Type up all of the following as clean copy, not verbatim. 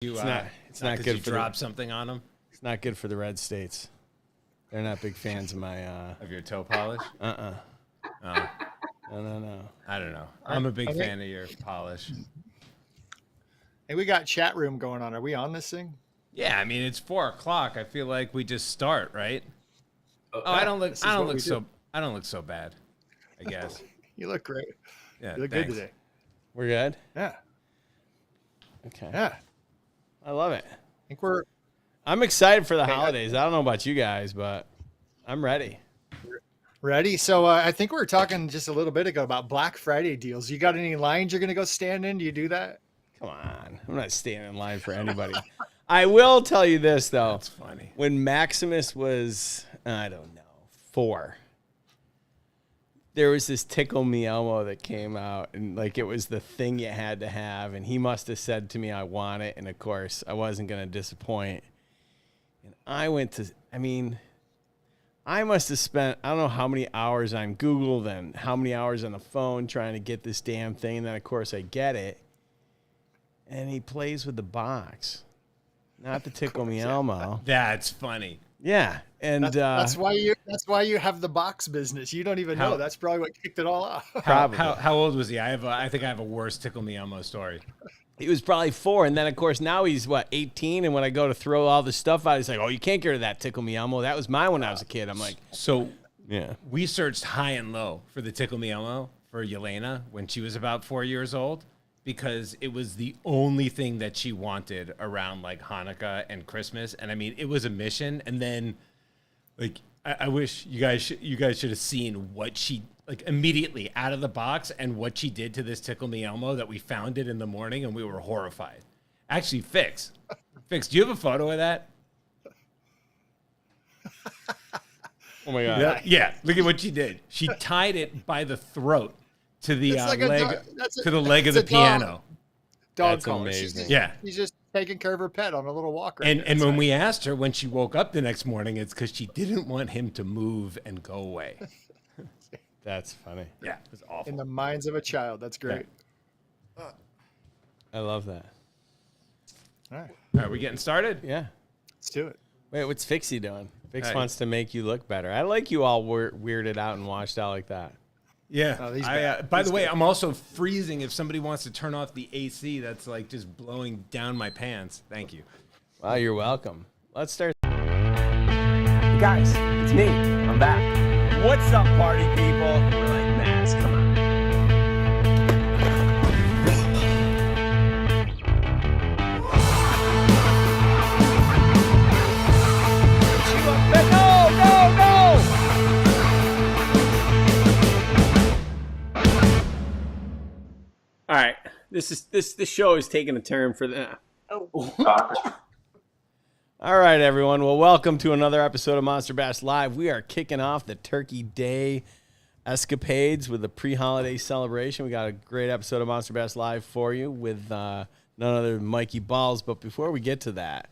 It's not good for drop something on them. It's not good for the red states. They're not big fans of my of your toe polish. Oh. No. I don't know. I'm a big fan of your polish. Hey, we got chat room going on. Are we on this thing? Yeah, I mean it's 4 o'clock. I feel like we just start, right? I don't look so bad, I guess. You look great. Yeah, you look good today. We're good? Yeah. Okay. Yeah. I love it. I think I'm excited for the holidays. I don't know about you guys, but I'm ready. Ready? So I think we were talking just a little bit ago about Black Friday deals. You got any lines you're going to go stand in? Do you do that? Come on. I'm not standing in line for anybody. I will tell you this, though. That's funny. When Maximus was, I don't know, 4, there was this Tickle Me Elmo that came out, and like it was the thing you had to have, and he must have said to me, I want it, and of course, I wasn't going to disappoint. And I must have spent, I don't know how many hours on Google, then how many hours on the phone trying to get this damn thing, and then of course I get it, and he plays with the box. Not the Tickle Me Elmo. That's funny. Yeah, and that's why you have the box business. You don't even know. That's probably what kicked it all off. How old was he? I think I have a worse Tickle Me Elmo story. He was probably 4, and then of course now he's 18. And when I go to throw all the stuff out, he's like, "Oh, you can't get rid of that Tickle Me Elmo. That was mine when I was a kid." I'm like, so yeah. We searched high and low for the Tickle Me Elmo for Yelena when she was about 4 years old, because it was the only thing that she wanted around like Hanukkah and Christmas. And I mean, it was a mission. And then like, I wish you guys should have seen what she, like immediately out of the box, and what she did to this Tickle Me Elmo that we found it in the morning, and we were horrified. Actually, Fix, do you have a photo of that? Oh my God. Yeah. Look at what she did. She tied it by the throat to the leg of the piano. Dog That's collar. amazing. She's just taking care of her pet on a little walk. And when we asked her when she woke up the next morning, it's because she didn't want him to move and go away. That's funny. Yeah, it was awful. In the minds of a child, that's great. Yeah. I love that. All right. All right, we getting started? Yeah. Let's do it. Wait, what's Fixie doing? Fix Hey. wants to make you look better. I like you all weirded out and washed out like that. Yeah. By the way, I'm also freezing. If somebody wants to turn off the AC, that's like just blowing down my pants. Thank you. Well, you're welcome. Let's start. Hey guys, it's me. I'm back. What's up, party people? We're like, Max, come on. All right, this show is taking a turn for the. All right, everyone. Well, welcome to another episode of Monster Bass Live. We are kicking off the Turkey Day escapades with a pre-holiday celebration. We got a great episode of Monster Bass Live for you with none other than Mikey Balzz. But before we get to that,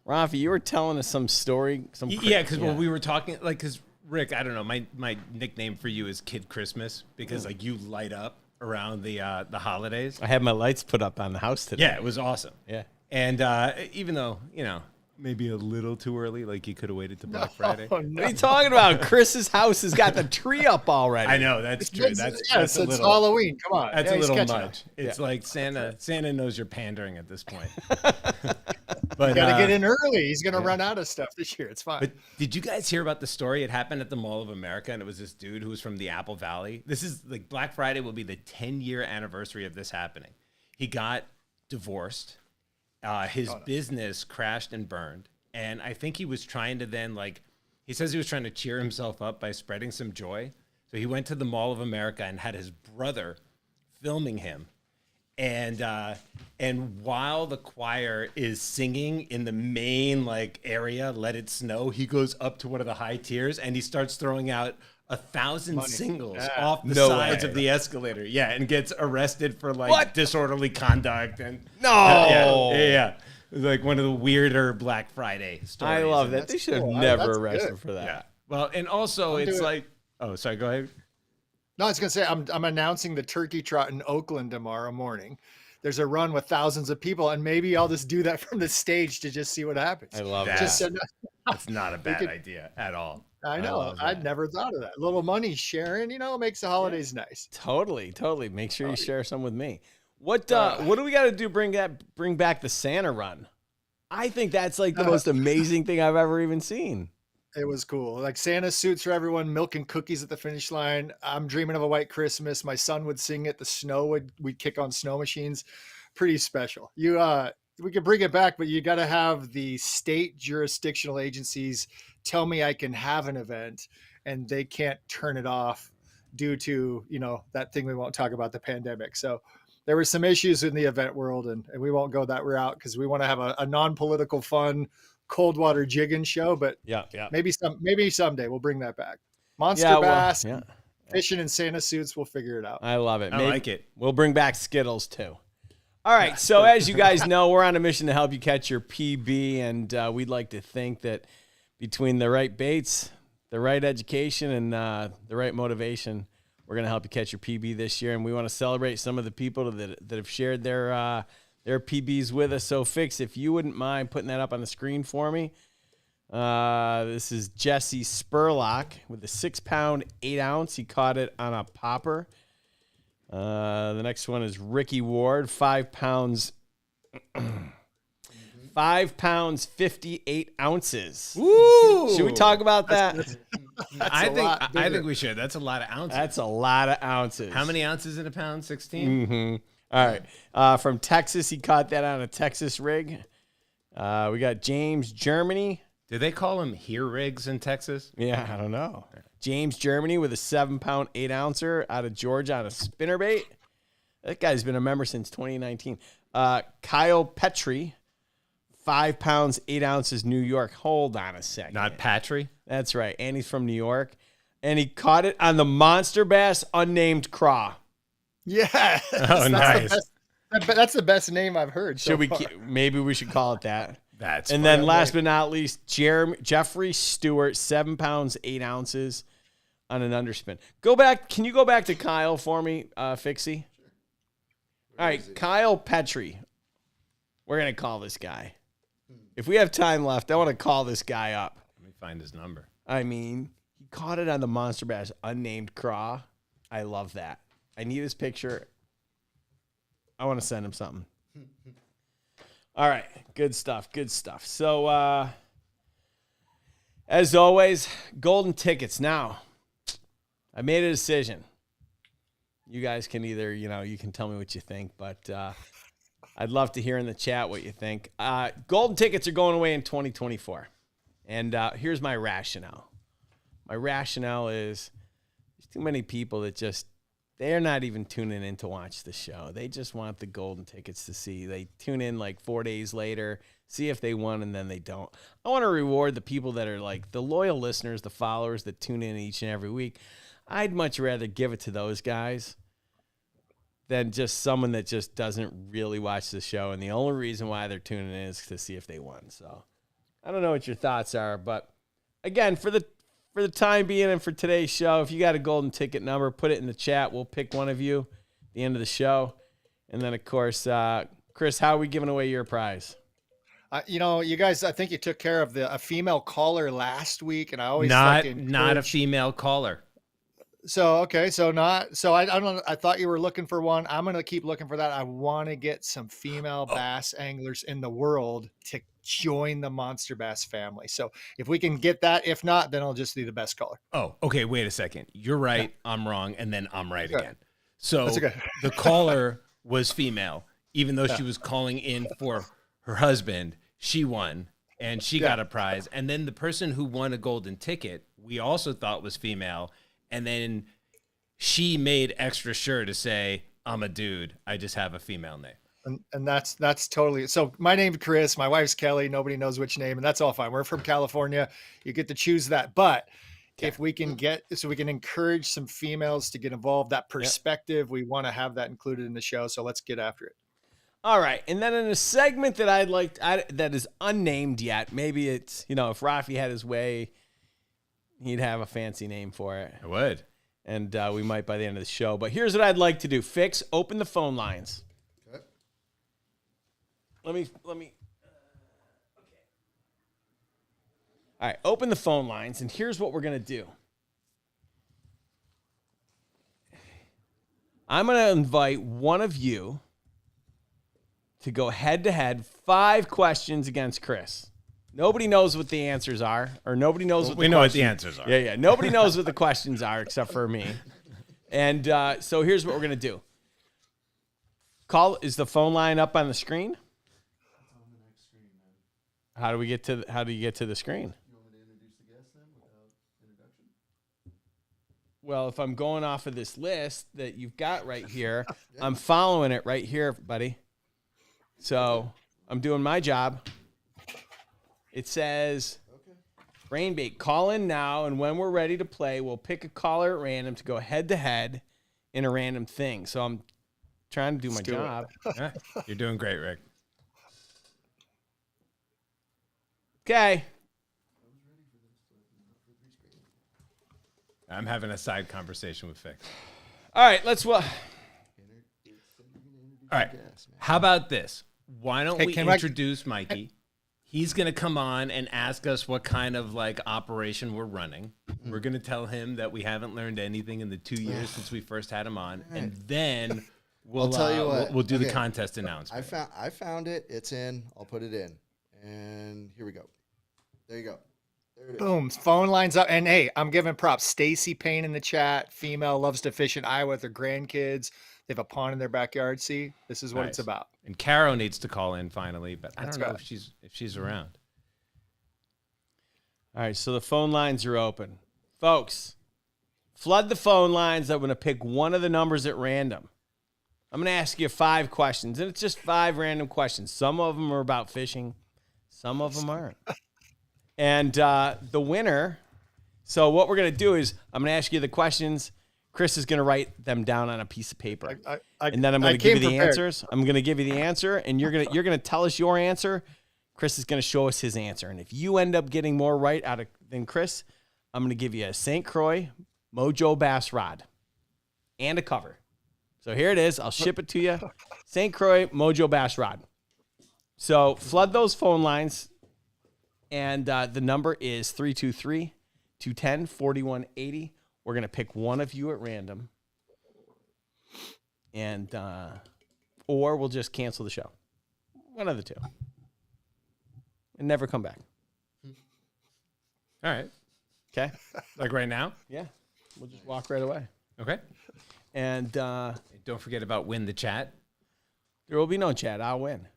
Raphie, you were telling us some story. Because when we were talking, like, because Rick, I don't know, my nickname for you is Kid Christmas, because like you light up around the holidays. I had my lights put up on the house today. Yeah, it was awesome. Yeah. And even though, maybe a little too early, like you could have waited to Black Friday. No. What are you talking about? Chris's house has got the tree up already. I know, that's true. It's Halloween. Come on. That's a little much. Up. It's like Santa knows you're pandering at this point. But you gotta get in early. He's gonna run out of stuff this year. It's fine. But did you guys hear about the story? It happened at the Mall of America, and it was this dude who was from the Apple Valley. This is like Black Friday will be the 10-year anniversary of this happening. He got divorced. His business crashed and burned. And I think he was trying to then, he says he was trying to cheer himself up by spreading some joy. So he went to the Mall of America and had his brother filming him. And while the choir is singing in the main area, Let It Snow, he goes up to one of the high tiers and he starts throwing out 1,000 singles off the sides of the escalator. Yeah, and gets arrested for disorderly conduct and yeah. It was like one of the weirder Black Friday stories. I love that. They should have never arrested him for that. Yeah. Well, and also it's like, oh, sorry, go ahead. No, I was gonna say I'm announcing the turkey trot in Oakland tomorrow morning. there's a run with thousands of people, and maybe I'll just do that from the stage to just see what happens. I love that. Just so, That's not a bad idea at all. I know. I'd never thought of that. Little money sharing, makes the holidays nice. Totally. Make sure you share some with me. What do we got to do? Bring back the Santa run. I think that's like the most amazing thing I've ever even seen. It was cool. Like Santa suits for everyone, milk and cookies at the finish line. I'm dreaming of a white Christmas. My son would sing it. The snow we'd kick on snow machines. Pretty special. We could bring it back, but you got to have the state jurisdictional agencies tell me I can have an event, and they can't turn it off due to, that thing we won't talk about, the pandemic. So there were some issues in the event world, and we won't go that route because we want to have a non-political, fun, cold water jigging show. But maybe someday we'll bring that back. Monster bass, fishing in Santa suits. We'll figure it out. I love it. I like it. We'll bring back Skittles too. All right. So as you guys know, we're on a mission to help you catch your PB, and we'd like to think that between the right baits, the right education, and the right motivation, we're going to help you catch your PB this year. And we want to celebrate some of the people that have shared their PBs with us. So, Fix, if you wouldn't mind putting that up on the screen for me. This is Jesse Spurlock with a 6-pound, 8-ounce. He caught it on a popper. The next one is Ricky Ward, 5 pounds. 5 pounds, 58 ounces. Woo! Should we talk about that? I think we should. That's a lot of ounces. That's a lot of ounces. How many ounces in a pound? 16? Mm-hmm. All right. From Texas, he caught that on a Texas rig. We got James, Germany. Do they call them here rigs in Texas? Yeah, I don't know. James, Germany with a 7-pound, 8-ouncer out of Georgia on a spinnerbait. That guy's been a member since 2019. Kyle Petrie. 5 pounds, 8 ounces, New York. Hold on a second. Not Patry? That's right. And he's from New York. And he caught it on the Monster Bass unnamed craw. Yeah. Oh, nice. That's the best name I've heard. Maybe we should call it that. That's and then last but not least, Jeffrey Stewart, 7 pounds, 8 ounces on an underspin. Can you go back to Kyle for me, Fixie? All right, Kyle Petrie. We're going to call this guy. If we have time left, I want to call this guy up. Let me find his number. I mean, he caught it on the Monster Bass unnamed craw. I love that. I need his picture. I want to send him something. All right. Good stuff. So, as always, golden tickets. Now, I made a decision. You guys can either, you can tell me what you think, but I'd love to hear in the chat what you think. Golden tickets are going away in 2024. And here's my rationale. My rationale is there's too many people that they're not even tuning in to watch the show. They just want the golden tickets to see. They tune in like 4 days later, see if they won, and then they don't. I want to reward the people that are like the loyal listeners, the followers that tune in each and every week. I'd much rather give it to those guys than just someone that just doesn't really watch the show. And the only reason why they're tuning in is to see if they won. So I don't know what your thoughts are, but again, for the time being and for today's show, if you got a golden ticket number, put it in the chat. We'll pick one of you at the end of the show. And then of course, Chris, how are we giving away your prize? You guys, I think you took care of a female caller last week, and I always not a female caller. So, okay. So I don't know. I thought you were looking for one. I'm going to keep looking for that. I want to get some female bass anglers in the world to join the Monster Bass family. So if we can get that, if not, then I'll just be the best caller. Oh, okay. Wait a second. You're right. Yeah. I'm wrong. And then I'm right again. So okay. The caller was female, even though she was calling in for her husband. She won and she got a prize. And then the person who won a golden ticket, we also thought was female. And then she made extra sure to say, I'm a dude. I just have a female name. And that's totally. So my name's Chris. My wife's Kelly. Nobody knows which name. And that's all fine. We're from California. You get to choose that. But if we can we can encourage some females to get involved, that perspective, we want to have that included in the show. So let's get after it. All right. And then in a segment that that is unnamed yet, maybe it's, if Raphie had his way, he'd have a fancy name for it. I would. And we might by the end of the show. But here's what I'd like to do. Fix, open the phone lines. Okay. Let me. Okay. All right. Open the phone lines, and here's what we're gonna do. I'm gonna invite one of you to go head to head, 5 questions against Chris. Nobody knows what the answers are, or nobody knows what we know what the answers are. Yeah. Nobody knows what the questions are except for me. And so here's what we're gonna do. Is the phone line up on the screen? How do you get to the screen? You want me to introduce the guest then without introduction? Well, if I'm going off of this list that you've got right here, I'm following it right here, buddy. So I'm doing my job. It says, Rainbait, call in now, and when we're ready to play, we'll pick a caller at random to go head-to-head in a random thing. So I'm trying to do my job. Yeah, you're doing great, Rick. Okay. I'm having a side conversation with Fix. All right, let's... All right, how about this? Why don't Hey, we introduce Mikey? He's going to come on and ask us what kind of like operation we're running. We're going to tell him that we haven't learned anything in the 2 years since we first had him on. Right. And then we'll I'll tell you what. we'll do the Okay. contest announcement. I found it. It's in. I'll put it in. And here we go. There you go. There it is. Boom. Phone lines up. And hey, I'm giving props. Stacy Payne in the chat. Female, loves to fish in Iowa with her grandkids. They have a pond in their backyard. See, this is what it's Nice. about. And Caro needs to call in finally, but I That's don't know right. if she's around. All right, so the phone lines are open. Folks, flood the phone lines. I'm going to pick one of the numbers at random. I'm going to ask you 5 questions, and it's just 5 random questions. Some of them are about fishing. Some of them aren't. And the winner, so what we're going to do is I'm going to ask you the questions. Chris is going to write them down on a piece of paper. And then I'm going to give you the answers. I'm going to give you the answer, and you're going to tell us your answer. Chris is going to show us his answer. And if you end up getting more right than Chris, I'm going to give you a St. Croix Mojo Bass Rod and a cover. So here it is. I'll ship it to you. St. Croix Mojo Bass Rod. So flood those phone lines. And the number is 323-210-4180. We're going to pick one of you at random. And or we'll just cancel the show. One of the two. And never come back. All right. Okay? Like right now? Yeah. We'll just walk right away. Okay. And Don't forget about win the chat. there will be no chat. I'll win.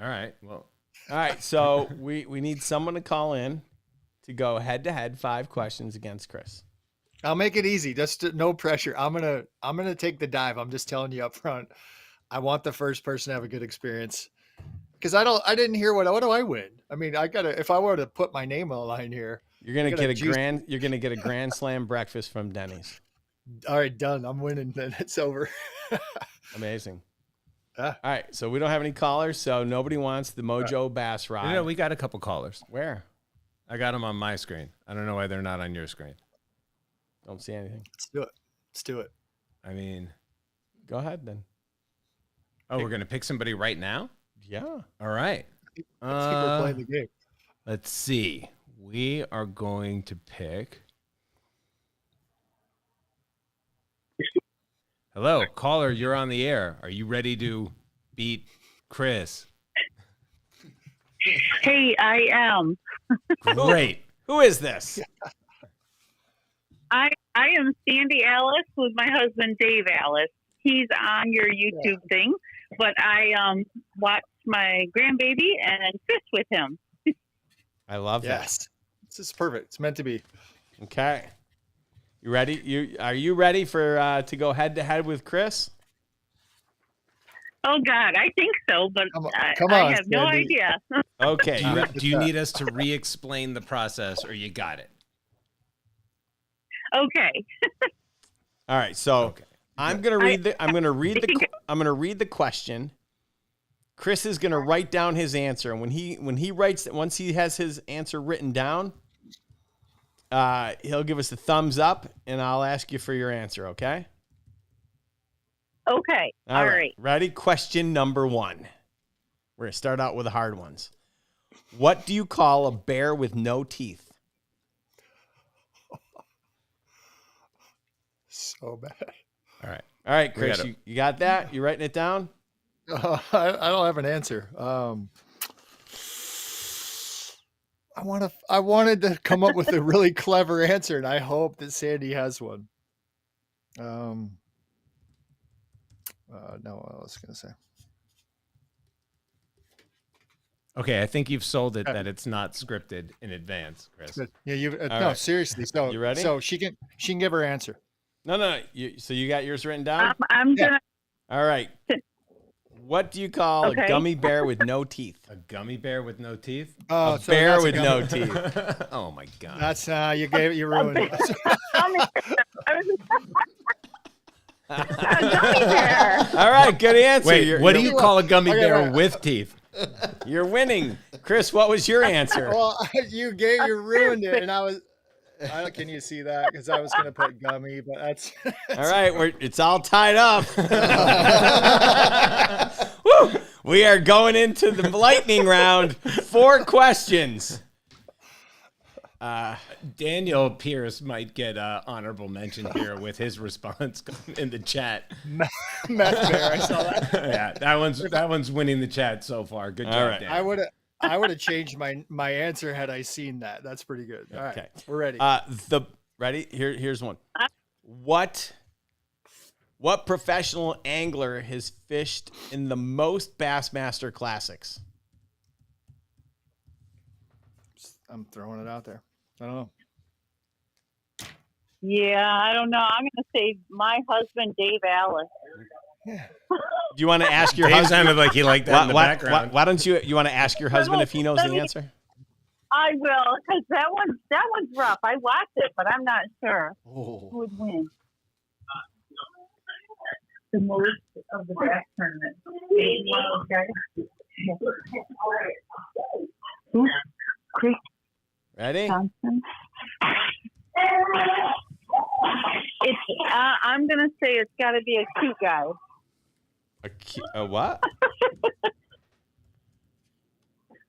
All right. Well, All right. So we need someone to call in to go head-to-head 5 questions against Chris. I'll make it easy. Just no pressure. I'm gonna take the dive. I'm just telling you up front. I want the first person to have a good experience. Because I didn't hear what do I win? I mean, if I were to put my name on the line here. You're gonna get a grand slam breakfast from Denny's. All right, done. I'm winning. Then it's over. Amazing. Ah. All right, so we don't have any callers, so nobody wants the Mojo Bass Rod. we got a couple callers. Where? I got them on my screen. I don't know why they're not on your screen. Don't see anything. Let's do it. Let's do it. I mean, Go ahead then. we're going to pick somebody right now? Yeah. All right. I think we're playing the game. Let's see. We are going to pick. Hello, caller. You're on the air. Are you ready to beat Chris? Hey, I am. Great. Who is this? I am Sandy Alice with my husband Dave Alice. He's on your YouTube thing, but I watched my grandbaby and fish with him. I love Yes. This is perfect. It's meant to be. that. Okay. You ready? Are you ready for to go head to head with Chris? Oh God, I think so, but Come I on, have no Sandy. idea. Okay. Do you need us to re-explain the process, or you got it? Okay. All right. So Okay. I'm gonna read the question. Chris is gonna write down his answer, and once he has his answer written down, he'll give us a thumbs up, and I'll ask you for your answer. Okay. Okay. All right. Ready? Question number 1. We're going to start out with the hard ones. What do you call a bear with no teeth? So bad. All right. All right, We Chris, got it. you got that? You writing it down? I don't have an answer. I wanted to come up with a really clever answer, and I hope that Sandy has one. No, what was I gonna say? Okay, I think you've sold it that it's not scripted in advance, Chris. Yeah, no, right. seriously. So You ready? So she can give her answer. No. So you got yours written down? I'm Yeah. gonna. All right. What do you call Okay. a gummy bear with no teeth? A gummy bear with no teeth? Oh, A so bear that's with a no gummy- teeth. Oh my god. That's you ruined it. A gummy bear. All right, good answer. Wait, what do you call a gummy Okay, bear wait. with teeth? You're winning. Chris, what was your answer? Well, you ruined it, and I was. Can you see that? Because I was gonna put gummy, but that's. All right, it's all tied up. Woo! We are going into the lightning round. 4 questions. Daniel Pierce might get honorable mention here with his response in the chat. Meth bear. I saw that. Yeah, that one's winning the chat so far. Good All job, right. Dan. I would have changed my answer had I seen that. That's pretty good. All right, Okay. we're ready. Ready? Here's one. What professional angler has fished in the most Bassmaster Classics? I'm throwing it out there. I don't know. Yeah, I don't know. I'm gonna say my husband, Dave Alice. Do you want to ask your Dave husband? sounded like he liked that in the background. Why don't you want to ask your husband if he knows the answer? I will, because that one's rough. I watched it, but I'm not sure who Oh, would win. The most of the bass tournament. Who's Chris Ready? Johnson? It's. I'm gonna say it's got to be a cute guy. A what?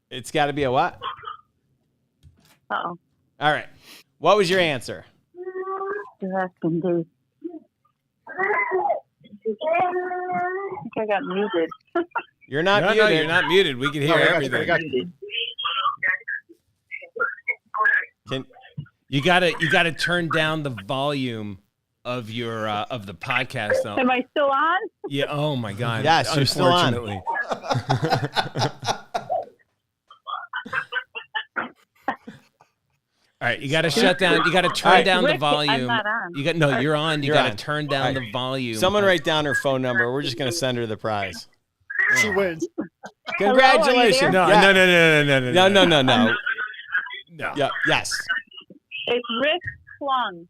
It's got to be a what? Oh, All right. What was your answer? you're asking Dave. I think I got muted. You're not No, muted. you're not muted. We can hear I everything. got you. You gotta turn down the volume of your of the podcast though. Am I still on? Yeah. Oh my god. Yes, you're still on. Unfortunately. All right, you got to shut down. You got to turn right. down the Rick, volume. I'm not on. You're on. You You're got to on. turn down All right. the volume. Someone write down her phone number. We're just going to send her the prize. She wins. Congratulations. No, Yeah. No. No. Yeah. Yes. It's Rick Plung.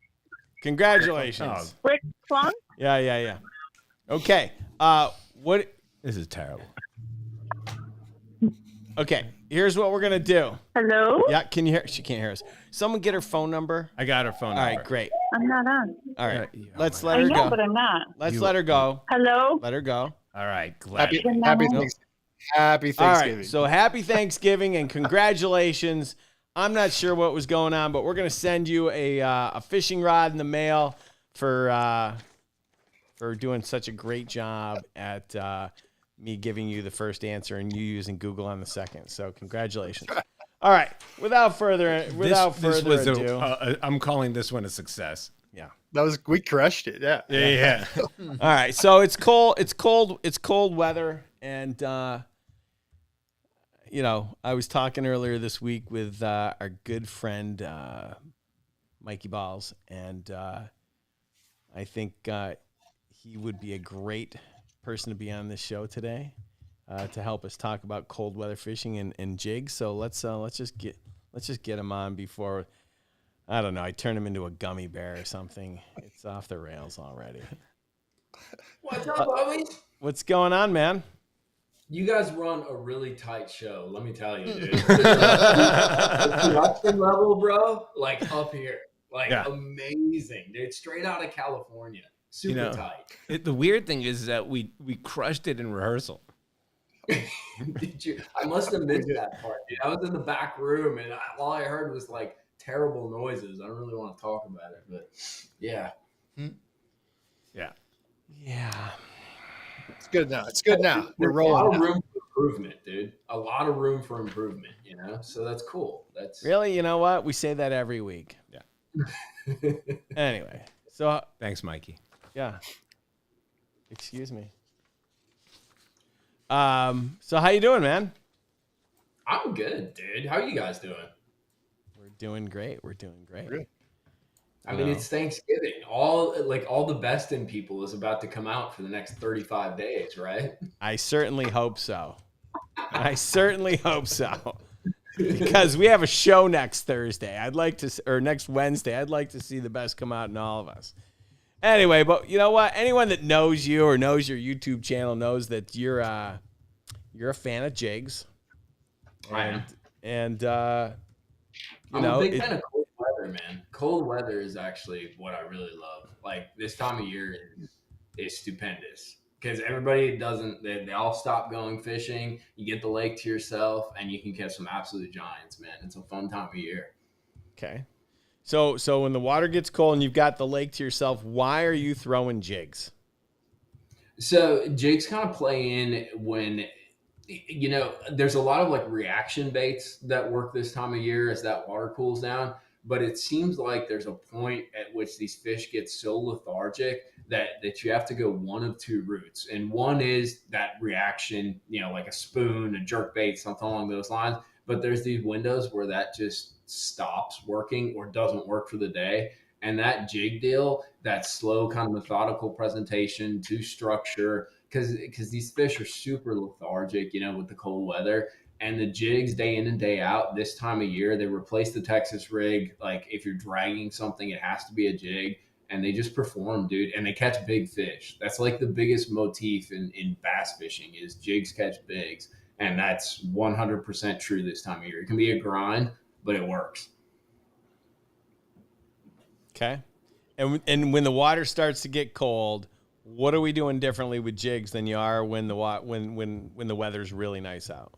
Congratulations. Rick Plung? Yeah. Okay. What? This is terrible. Okay. Here's what we're going to do. Hello? Yeah. Can you hear? She can't hear us. Someone get her phone number. I got her phone All number. right. Great. I'm not on. All right. Yeah, Let's oh let I her know, go. but I'm not. Let's let her go. Hello? Let her go. All right. Glad. Happy No. Thanksgiving. Happy All Thanksgiving. right. So happy Thanksgiving and congratulations. I'm not sure what was going on, but we're going to send you a fishing rod in the mail for doing such a great job at me giving you the first answer and you using Google on the second. So congratulations. All right. Without further ado. I'm calling this one a success. Yeah. we crushed it. Yeah. Yeah. All right. So it's cold. It's cold weather. And, I was talking earlier this week with our good friend, Mikey Balzz. And I think he would be a great person to be on this show today to help us talk about cold weather fishing and jigs. So let's just get him on before, I don't know, I turn him into a gummy bear or something. It's off the rails already. What's up, Bobby? What's going on, man? You guys run a really tight show, let me tell you, dude. The production level, bro, like up here. Like amazing, dude. Straight out of California. Super tight. The weird thing is that we crushed it in rehearsal. Did you? I must have missed that part. Dude. I was in the back room, and all I heard was like terrible noises. I don't really want to talk about it, but yeah. Yeah. Yeah. It's good now. It's good now. We're There's a lot rolling. of Now. room for improvement, dude. A lot of room for improvement, So that's cool. That's Really? You know what? We say that every week. Yeah. Anyway. So, Thanks, Mikey. yeah. Excuse me. So how you doing, man? I'm good, dude. How are you guys doing? We're doing great. We're doing great. Good. I mean, it's Thanksgiving. All the best in people is about to come out for the next 35 days, right? I certainly hope so. I certainly hope so. Because we have a show next Thursday. Or next Wednesday. I'd like to see the best come out in all of us. Anyway, but you know what? Anyone that knows you or knows your YouTube channel knows that you're a fan of jigs. I am. And I'm a big fan of cold weather, man. Cold weather is actually what I really love. Like this time of year is stupendous because everybody they all stop going fishing. You get the lake to yourself and you can catch some absolute giants, man. It's a fun time of year. Okay. So when the water gets cold and you've got the lake to yourself, why are you throwing jigs? So jigs kind of play in when, there's a lot of like reaction baits that work this time of year as that water cools down. But it seems like there's a point at which these fish get so lethargic that you have to go one of two routes. And one is that reaction, like a spoon, a jerk bait, something along those lines. But there's these windows where that just stops working or doesn't work for the day. And that jig deal, that slow kind of methodical presentation to structure, because these fish are super lethargic, with the cold weather. And the jigs day in and day out this time of year, they replace the Texas rig. Like if you're dragging something, it has to be a jig. And they just perform, dude. And they catch big fish. That's like the biggest motif in bass fishing is jigs catch bigs. And that's 100% true this time of year. It can be a grind, but it works. Okay. And when the water starts to get cold, what are we doing differently with jigs than you are when the weather's really nice out?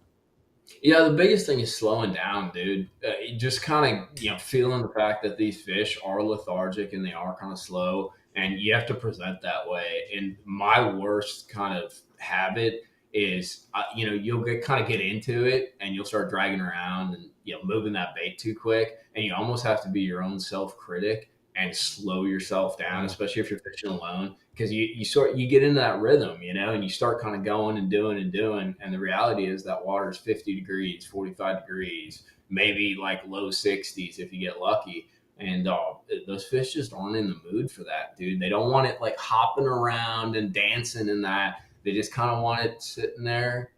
Yeah, the biggest thing is slowing down, dude. Just kind of, feeling the fact that these fish are lethargic and they are kind of slow, and you have to present that way. And my worst kind of habit is, you'll get into it and you'll start dragging around and, moving that bait too quick. And you almost have to be your own self-critic and slow yourself down, especially if you're fishing alone, because you get into that rhythm, and you start kind of going and doing. And the reality is that water is 50 degrees, 45 degrees, maybe like low 60s if you get lucky. And those fish just aren't in the mood for that, dude. They don't want it like hopping around and dancing and that. They just kind of want it sitting there,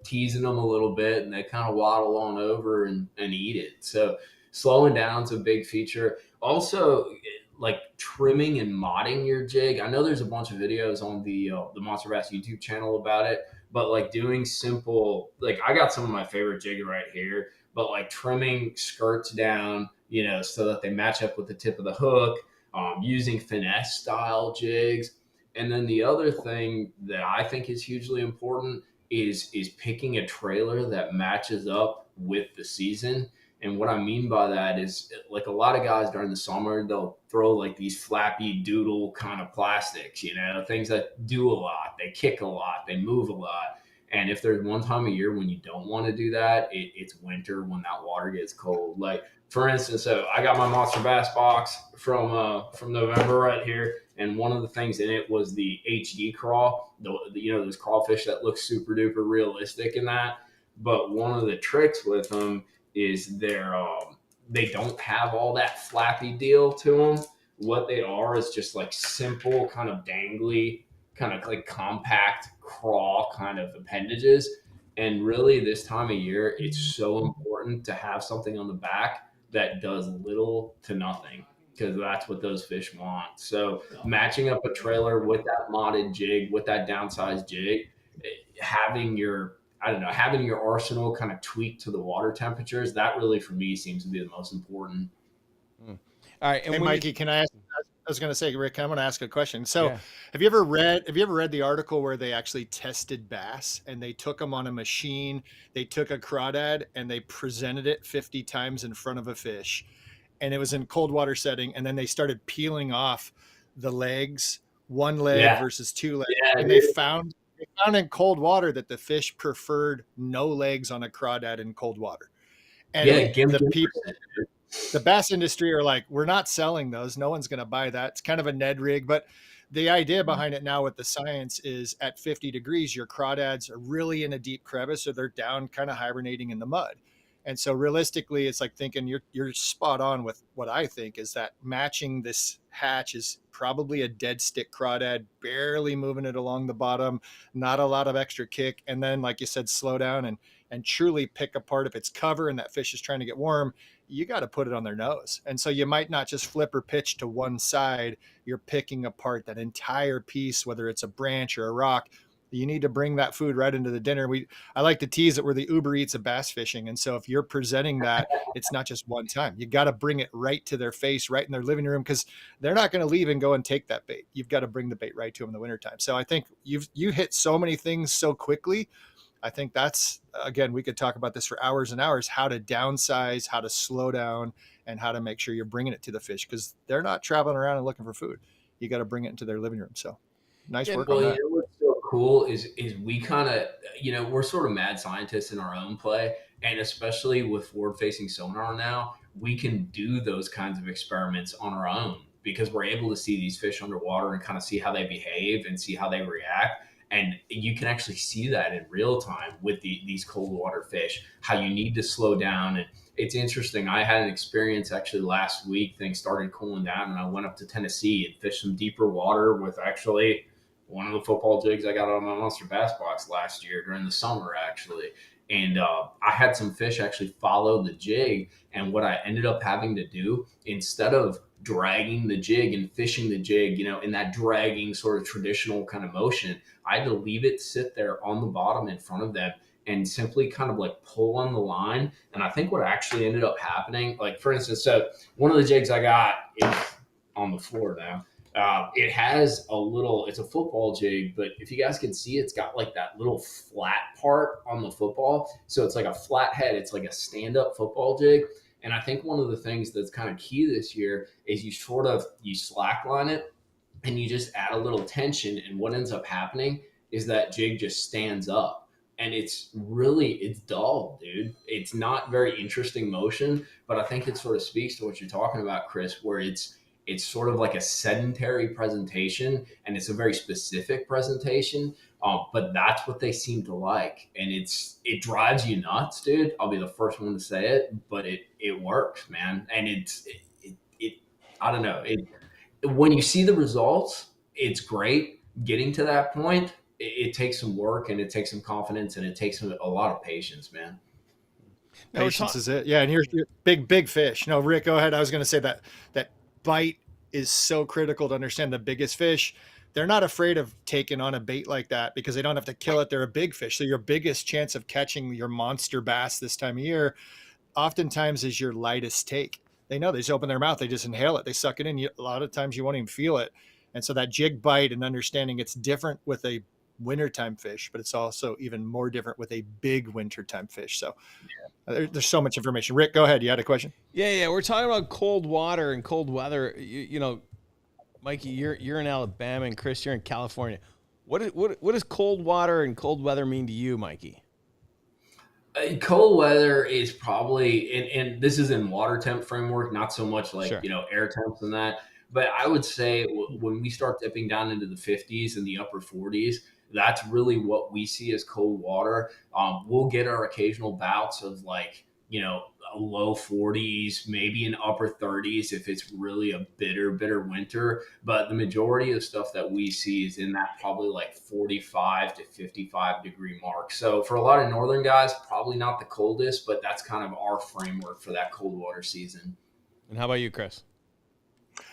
teasing them a little bit, and they kind of waddle on over and eat it. So slowing down is a big feature. Also, like trimming and modding your jig. I know there's a bunch of videos on the Monster Bass YouTube channel about it, but like doing simple, like I got some of my favorite jigs right here, but like trimming skirts down, so that they match up with the tip of the hook, using finesse style jigs. And then the other thing that I think is hugely important is picking a trailer that matches up with the season. And what I mean by that is, like, a lot of guys during the summer, they'll throw like these flappy doodle kind of plastics, things that do a lot, they kick a lot, they move a lot. And if there's one time of year when you don't want to do that, it's winter when that water gets cold. Like, for instance, so I got my Monster Bass box from November right here, and one of the things in it was the HD crawl, those crawfish that look super duper realistic in that. But one of the tricks with them is they don't have all that flappy deal to them. What they are is just like simple, kind of dangly, kind of like compact crawl kind of appendages. And really this time of year, it's so important to have something on the back that does little to nothing, because that's what those fish want. So matching up a trailer with that modded jig, with that downsized jig, having your arsenal kind of tweaked to the water temperatures, that really for me seems to be the most important. All right. And Hey, Mikey, can I ask was going to say, Rick, I'm going to ask a question. So Yeah. have you ever read the article where they actually tested bass and they took them on a machine? They took a crawdad and they presented it 50 times in front of a fish, and it was in cold water setting. And then they started peeling off the legs, one leg versus two legs. Yeah, and they found in cold water that the fish preferred no legs on a crawdad in cold water. And the bass industry are like, we're not selling those. No one's going to buy that. It's kind of a Ned rig. But the idea behind it now with the science is at 50 degrees, your crawdads are really in a deep crevice, or they're down kind of hibernating in the mud. And so realistically, it's like thinking you're spot on with what I think is that matching this hatch is probably a dead stick crawdad, barely moving it along the bottom, not a lot of extra kick. And then, like you said, slow down and truly pick apart. If it's cover and that fish is trying to get warm, you got to put it on their nose. And so you might not just flip or pitch to one side. You're picking apart that entire piece, whether it's a branch or a rock. You need to bring that food right into the dinner. I like to tease it, we're the Uber Eats of bass fishing. And so if you're presenting that, it's not just one time. You got to bring it right to their face, right in their living room, because they're not going to leave and go and take that bait. You've got to bring the bait right to them in the wintertime. So I think you hit so many things so quickly. I think that's, again, we could talk about this for hours and hours, how to downsize, how to slow down, and how to make sure you're bringing it to the fish, because they're not traveling around and looking for food. You got to bring it into their living room. So nice work on that. You know what's so cool is we kind of, we're sort of mad scientists in our own play. And especially with forward-facing sonar now, we can do those kinds of experiments on our own because we're able to see these fish underwater and kind of see how they behave and see how they react. And you can actually see that in real time with these cold water fish, how you need to slow down. And it's interesting. I had an experience actually last week. Things started cooling down and I went up to Tennessee and fished some deeper water with actually one of the football jigs I got on my Monster Bass box last year during the summer, actually. And I had some fish actually follow the jig. And what I ended up having to do, instead of dragging the jig and fishing the jig, in that dragging sort of traditional kind of motion, I had to leave it sit there on the bottom in front of them and simply kind of like pull on the line. And I think what actually ended up happening, like for instance, so one of the jigs I got is on the floor now. It has it's a football jig, but if you guys can see, it's got like that little flat part on the football. So it's like a flat head. It's like a stand-up football jig. And I think one of the things that's kind of key this year is you slackline it and you just add a little tension. And what ends up happening is that jig just stands up. And it's dull, dude. It's not very interesting motion, but I think it sort of speaks to what you're talking about, Chris, where it's sort of like a sedentary presentation and it's a very specific presentation. But that's what they seem to like. And it drives you nuts, dude. I'll be the first one to say it, but it works, man. And I don't know. When you see the results, it's great. Getting to that point, it takes some work and it takes some confidence and it takes a lot of patience, man. Patience is it. Yeah. And here's your big fish. No, Rick, go ahead. I was going to say that bite is so critical to understand the biggest fish. They're not afraid of taking on a bait like that because they don't have to kill it. They're a big fish. So your biggest chance of catching your monster bass this time of year oftentimes is your lightest take. They know, they just open their mouth, they just inhale it, they suck it in. A lot of times you won't even feel it. And so that jig bite and understanding it's different with a wintertime fish, but it's also even more different with a big wintertime fish. So there's so much information. Rick, go ahead. You had a question? Yeah. We're talking about cold water and cold weather. Mikey, you're in Alabama, and Chris, you're in California. What does cold water and cold weather mean to you, Mikey? Cold weather is probably, and this is in water temp framework, not so much like, Sure. Air temps and that. But I would say when we start dipping down into the 50s and the upper 40s, that's really what we see as cold water. We'll get our occasional bouts of like, low 40s, maybe an upper 30s if it's really a bitter winter. But the majority of stuff that we see is in that probably like 45 to 55 degree mark. So for a lot of northern guys, probably not the coldest, but that's kind of our framework for that cold water season. And how about you, Chris?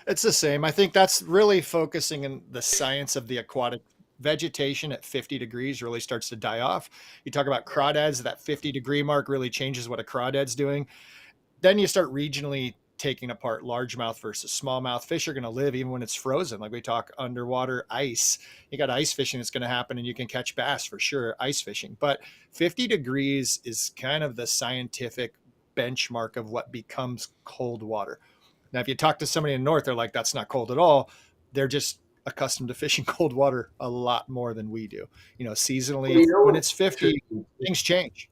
It's the same. I think that's really focusing in the science of the aquatic vegetation at 50 degrees really starts to die off. You talk about crawdads, that 50 degree mark really changes what a crawdad's doing. Then you start regionally taking apart largemouth versus smallmouth. Fish are going to live even when it's frozen. Like we talk underwater ice, you got ice fishing that's going to happen, and you can catch bass for sure, ice fishing. But 50 degrees is kind of the scientific benchmark of what becomes cold water. Now, if you talk to somebody in the north, they're like, that's not cold at all. They're just accustomed to fishing cold water a lot more than we do. Seasonally, Well, you know when it's 50, what? things change.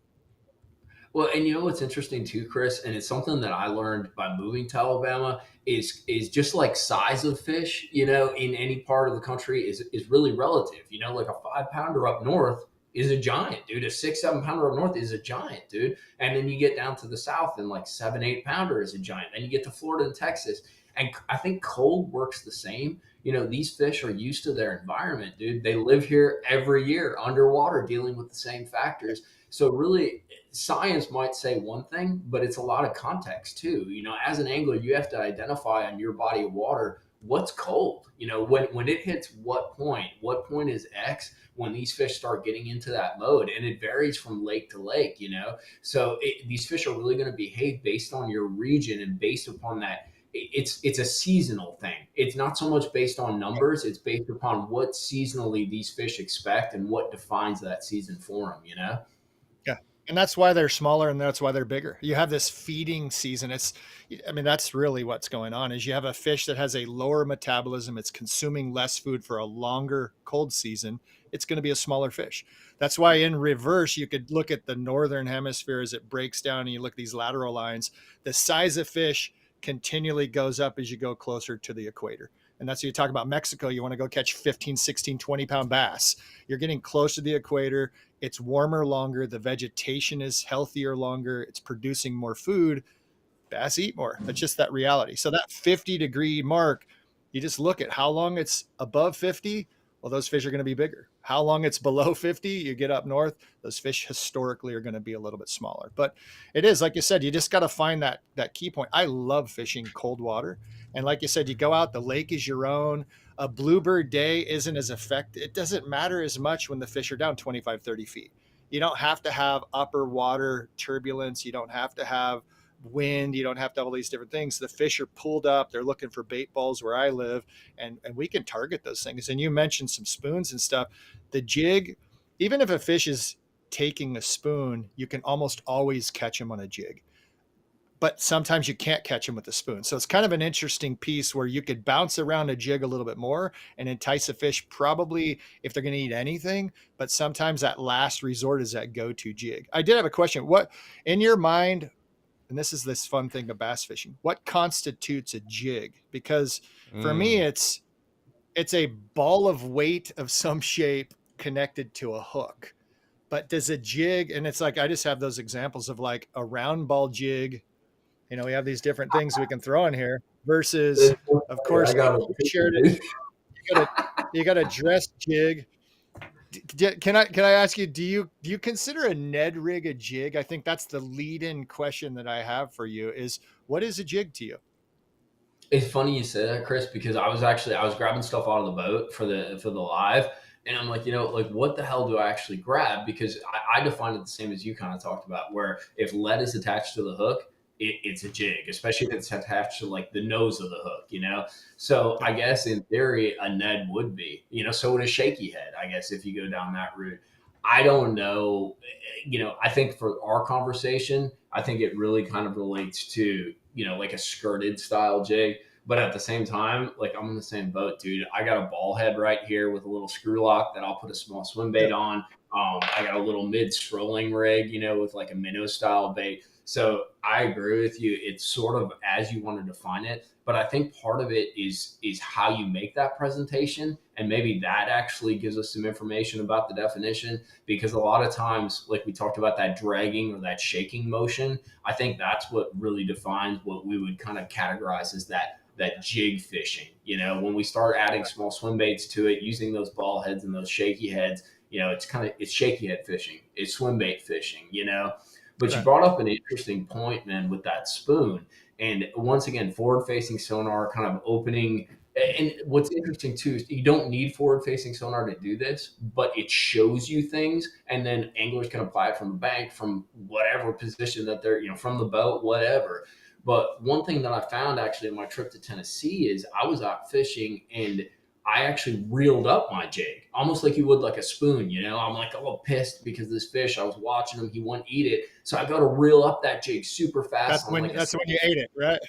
Well, and you know what's interesting too, Chris, and it's something that I learned by moving to Alabama is just like size of fish, in any part of the country is really relative. Like a 5-pounder up north is a giant, dude. A 6-7 pounder up north is a giant, dude. And then you get down to the south and like 7-8 pounder is a giant. Then you get to Florida and Texas. And I think cold works the same. These fish are used to their environment, dude. They live here every year underwater dealing with the same factors. So really, science might say one thing, but it's a lot of context too. As an angler, you have to identify on your body of water what's cold. When it hits what point is X when these fish start getting into that mode, and it varies from lake to lake. So these fish are really going to behave based on your region and based upon that. It's a seasonal thing. It's not so much based on numbers. It's based upon what seasonally these fish expect and what defines that season for them. Yeah. And that's why they're smaller, and that's why they're bigger. You have this feeding season. That's really what's going on is you have a fish that has a lower metabolism. It's consuming less food for a longer cold season. It's going to be a smaller fish. That's why in reverse, you could look at the northern hemisphere as it breaks down and you look at these lateral lines. The size of fish continually goes up as you go closer to the equator. And that's what you talk about Mexico. You want to go catch 15, 16, 20-pound bass. You're getting close to the equator. It's warmer longer. The vegetation is healthier longer. It's producing more food. Bass eat more. That's just that reality. So that 50-degree mark, you just look at how long it's above 50. Well, those fish are going to be bigger. How long it's below 50, you get up north, those fish historically are going to be a little bit smaller. But it is, like you said, you just got to find that key point. I love fishing cold water. And like you said, you go out, the lake is your own. A bluebird day isn't as effective. It doesn't matter as much when the fish are down 25, 30 feet. You don't have to have upper water turbulence. You don't have to have wind. You don't have to have all these different things. The fish are pulled up. They're looking for bait balls where I live, and we can target those things. And you mentioned some spoons and stuff. The jig, even if a fish is taking a spoon, you can almost always catch them on a jig. But sometimes you can't catch them with a spoon. So it's kind of an interesting piece where you could bounce around a jig a little bit more and entice a fish probably if they're going to eat anything. But sometimes that last resort is that go-to jig. I did have a question. What, in your mind, and this is this fun thing of bass fishing, what constitutes a jig? Because for me, it's a ball of weight of some shape connected to a hook. But does a jig, and it's like I just have those examples of like a round ball jig. We have these different things we can throw in here versus, of course, you got a dress jig. Can I ask you, do you consider a Ned rig a jig? I think that's the lead-in question that I have for you is, what is a jig to you? It's funny you say that, Chris, because I was grabbing stuff out of the boat for the live, and I'm like, what the hell do I actually grab? Because I define it the same as you kind of talked about, where if lead is attached to the hook, it's a jig, especially if it's attached to like the nose of the hook, So I guess in theory, a Ned would be, so would a shaky head, I guess, if you go down that route. I don't know. I think for our conversation, I think it really kind of relates to, like a skirted style jig. But at the same time, like I'm in the same boat, dude. I got a ball head right here with a little screw lock that I'll put a small swim bait on. I got a little mid strolling rig, with like a minnow style bait. So I agree with you. It's sort of as you want to define it, but I think part of it is how you make that presentation. And maybe that actually gives us some information about the definition, because a lot of times, like we talked about that dragging or that shaking motion, I think that's what really defines what we would kind of categorize as that jig fishing. When we start adding small swim baits to it, using those ball heads and those shaky heads, it's shaky head fishing. It's swim bait fishing, But you brought up an interesting point, man, with that spoon. And once again, forward-facing sonar kind of opening. And what's interesting, too, is you don't need forward-facing sonar to do this, but it shows you things. And then anglers can apply it from the bank, from whatever position that they're, from the boat, whatever. But one thing that I found actually in my trip to Tennessee is I was out fishing and I actually reeled up my jig, almost like you would like a spoon, you know? I'm like a little pissed because this fish, I was watching him, he wouldn't eat it. So I go to reel up that jig super fast. That's when you ate it, right?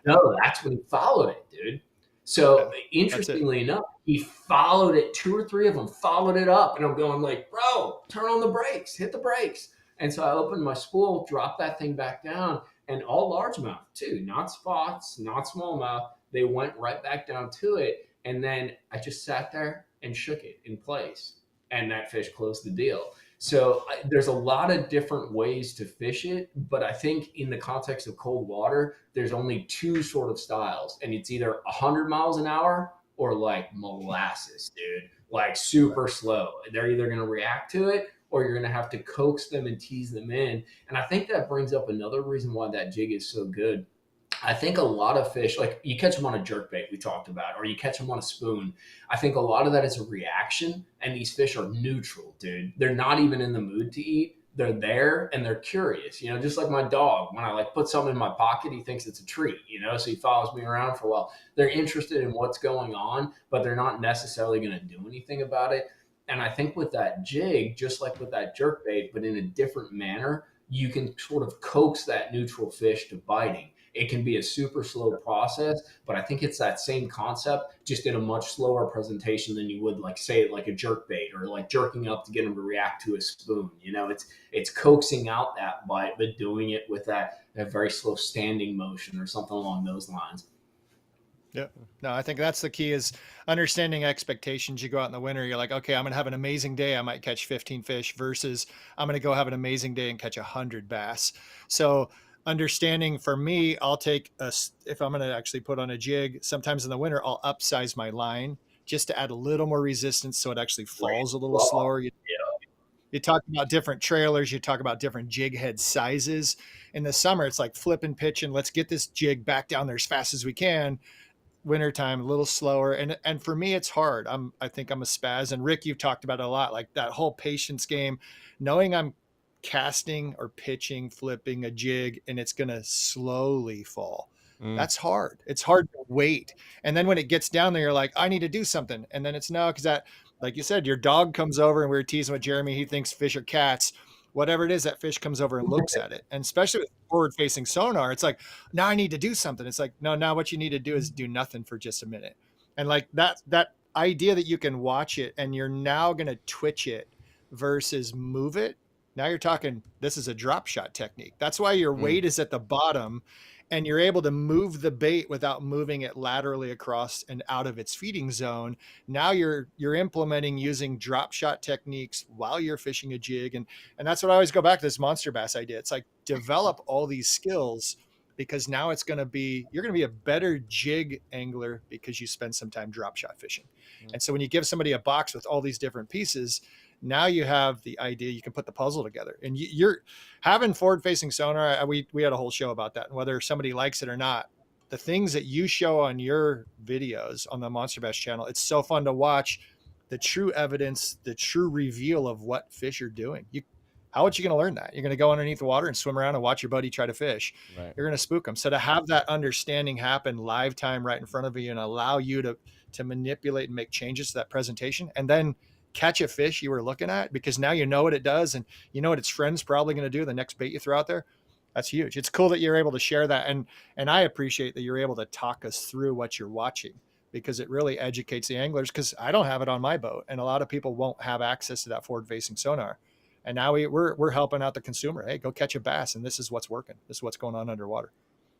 No, that's when he followed it, dude. So Yeah, interestingly enough, he followed it. 2 or 3 of them followed it up, and I'm going like, bro, turn on the brakes, hit the brakes. And so I opened my spool, dropped that thing back down, and all largemouth too, not spots, not smallmouth. They went right back down to it, and then I just sat there and shook it in place, and that fish closed the deal. So there's a lot of different ways to fish it, but I think in the context of cold water, there's only 2 sort of styles, and it's either 100 miles an hour or like molasses, dude, like super slow. They're either going to react to it or you're going to have to coax them and tease them in. And I think that brings up another reason why that jig is so good. I think a lot of fish, like you catch them on a jerkbait we talked about, or you catch them on a spoon. I think a lot of that is a reaction, and these fish are neutral, dude. They're not even in the mood to eat. They're there and they're curious, you know, just like my dog. When I like put something in my pocket, he thinks it's a treat, you know, so he follows me around for a while. They're interested in what's going on, but they're not necessarily going to do anything about it. And I think with that jig, just like with that jerkbait, but in a different manner, you can sort of coax that neutral fish to biting. It can be a super slow process, but I think it's that same concept, just in a much slower presentation than you would like say like a jerk bait or like jerking up to get them to react to a spoon. You know, it's coaxing out that bite, but doing it with that very slow standing motion or something along those lines. Yeah. No, I think that's the key is understanding expectations. You go out in the winter, you're like, okay, I'm going to have an amazing day. I might catch 15 fish versus I'm going to go have an amazing day and catch 100 bass. So understanding for me, I'll take if I'm going to actually put on a jig, sometimes in the winter, I'll upsize my line just to add a little more resistance. So it actually falls a little slower. You talk about different trailers. You talk about different jig head sizes. In the summer, it's like flipping, pitching. Let's get this jig back down there as fast as we can. Wintertime, a little slower. And for me, it's hard. I think I'm a spaz. And Rick, you've talked about it a lot, like that whole patience game, knowing I'm casting or pitching, flipping a jig, and it's going to slowly fall. That's hard. It's hard to wait. And then when it gets down there, you're like, I need to do something. And then it's no, because that, like you said, your dog comes over, and we were teasing with Jeremy. He thinks fish are cats. Whatever it is, that fish comes over and looks at it. And especially with forward facing sonar, it's like, now I need to do something. It's like, no, now what you need to do is do nothing for just a minute. And like that idea that you can watch it and you're now going to twitch it versus move it. Now you're talking, this is a drop shot technique. That's why your weight is at the bottom and you're able to move the bait without moving it laterally across and out of its feeding zone. Now you're implementing using drop shot techniques while you're fishing a jig. And that's what I always go back to this monster bass idea. It's like develop all these skills because now it's going to be, you're going to be a better jig angler because you spend some time drop shot fishing. And so when you give somebody a box with all these different pieces, now you have the idea, you can put the puzzle together. And you're having forward facing sonar. We had a whole show about that, and whether somebody likes it or not, the things that you show on your videos on the Monster Bass channel, it's so fun to watch the true evidence, the true reveal of what fish are doing. How are you going to learn that? You're going to go underneath the water and swim around and watch your buddy try to fish. Right. You're going to spook them. So to have that understanding happen live time right in front of you and allow you to manipulate and make changes to that presentation, and then catch a fish you were looking at, because now you know what it does and you know what its friend's probably going to do the next bait you throw out there. That's huge. It's cool that you're able to share that. And I appreciate that you're able to talk us through what you're watching, because it really educates the anglers, because I don't have it on my boat. And a lot of people won't have access to that forward facing sonar. And now we're helping out the consumer. Hey, go catch a bass. And this is what's working. This is what's going on underwater.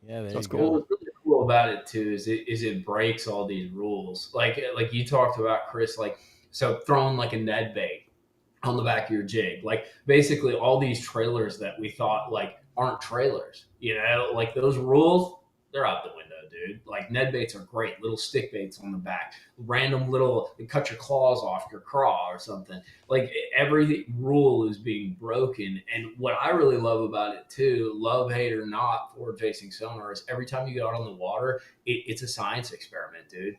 Yeah. What's really cool about it too, is it breaks all these rules. Like you talked about, Chris, like, so throwing like a Ned bait on the back of your jig, like basically all these trailers that we thought like aren't trailers, you know, like those rules, they're out the window, dude. Like Ned baits are great, little stick baits on the back, random little, cut your claws off your craw or something. Like every rule is being broken. And what I really love about it too, love, hate or not, forward facing sonar, is every time you go out on the water, it's a science experiment, dude.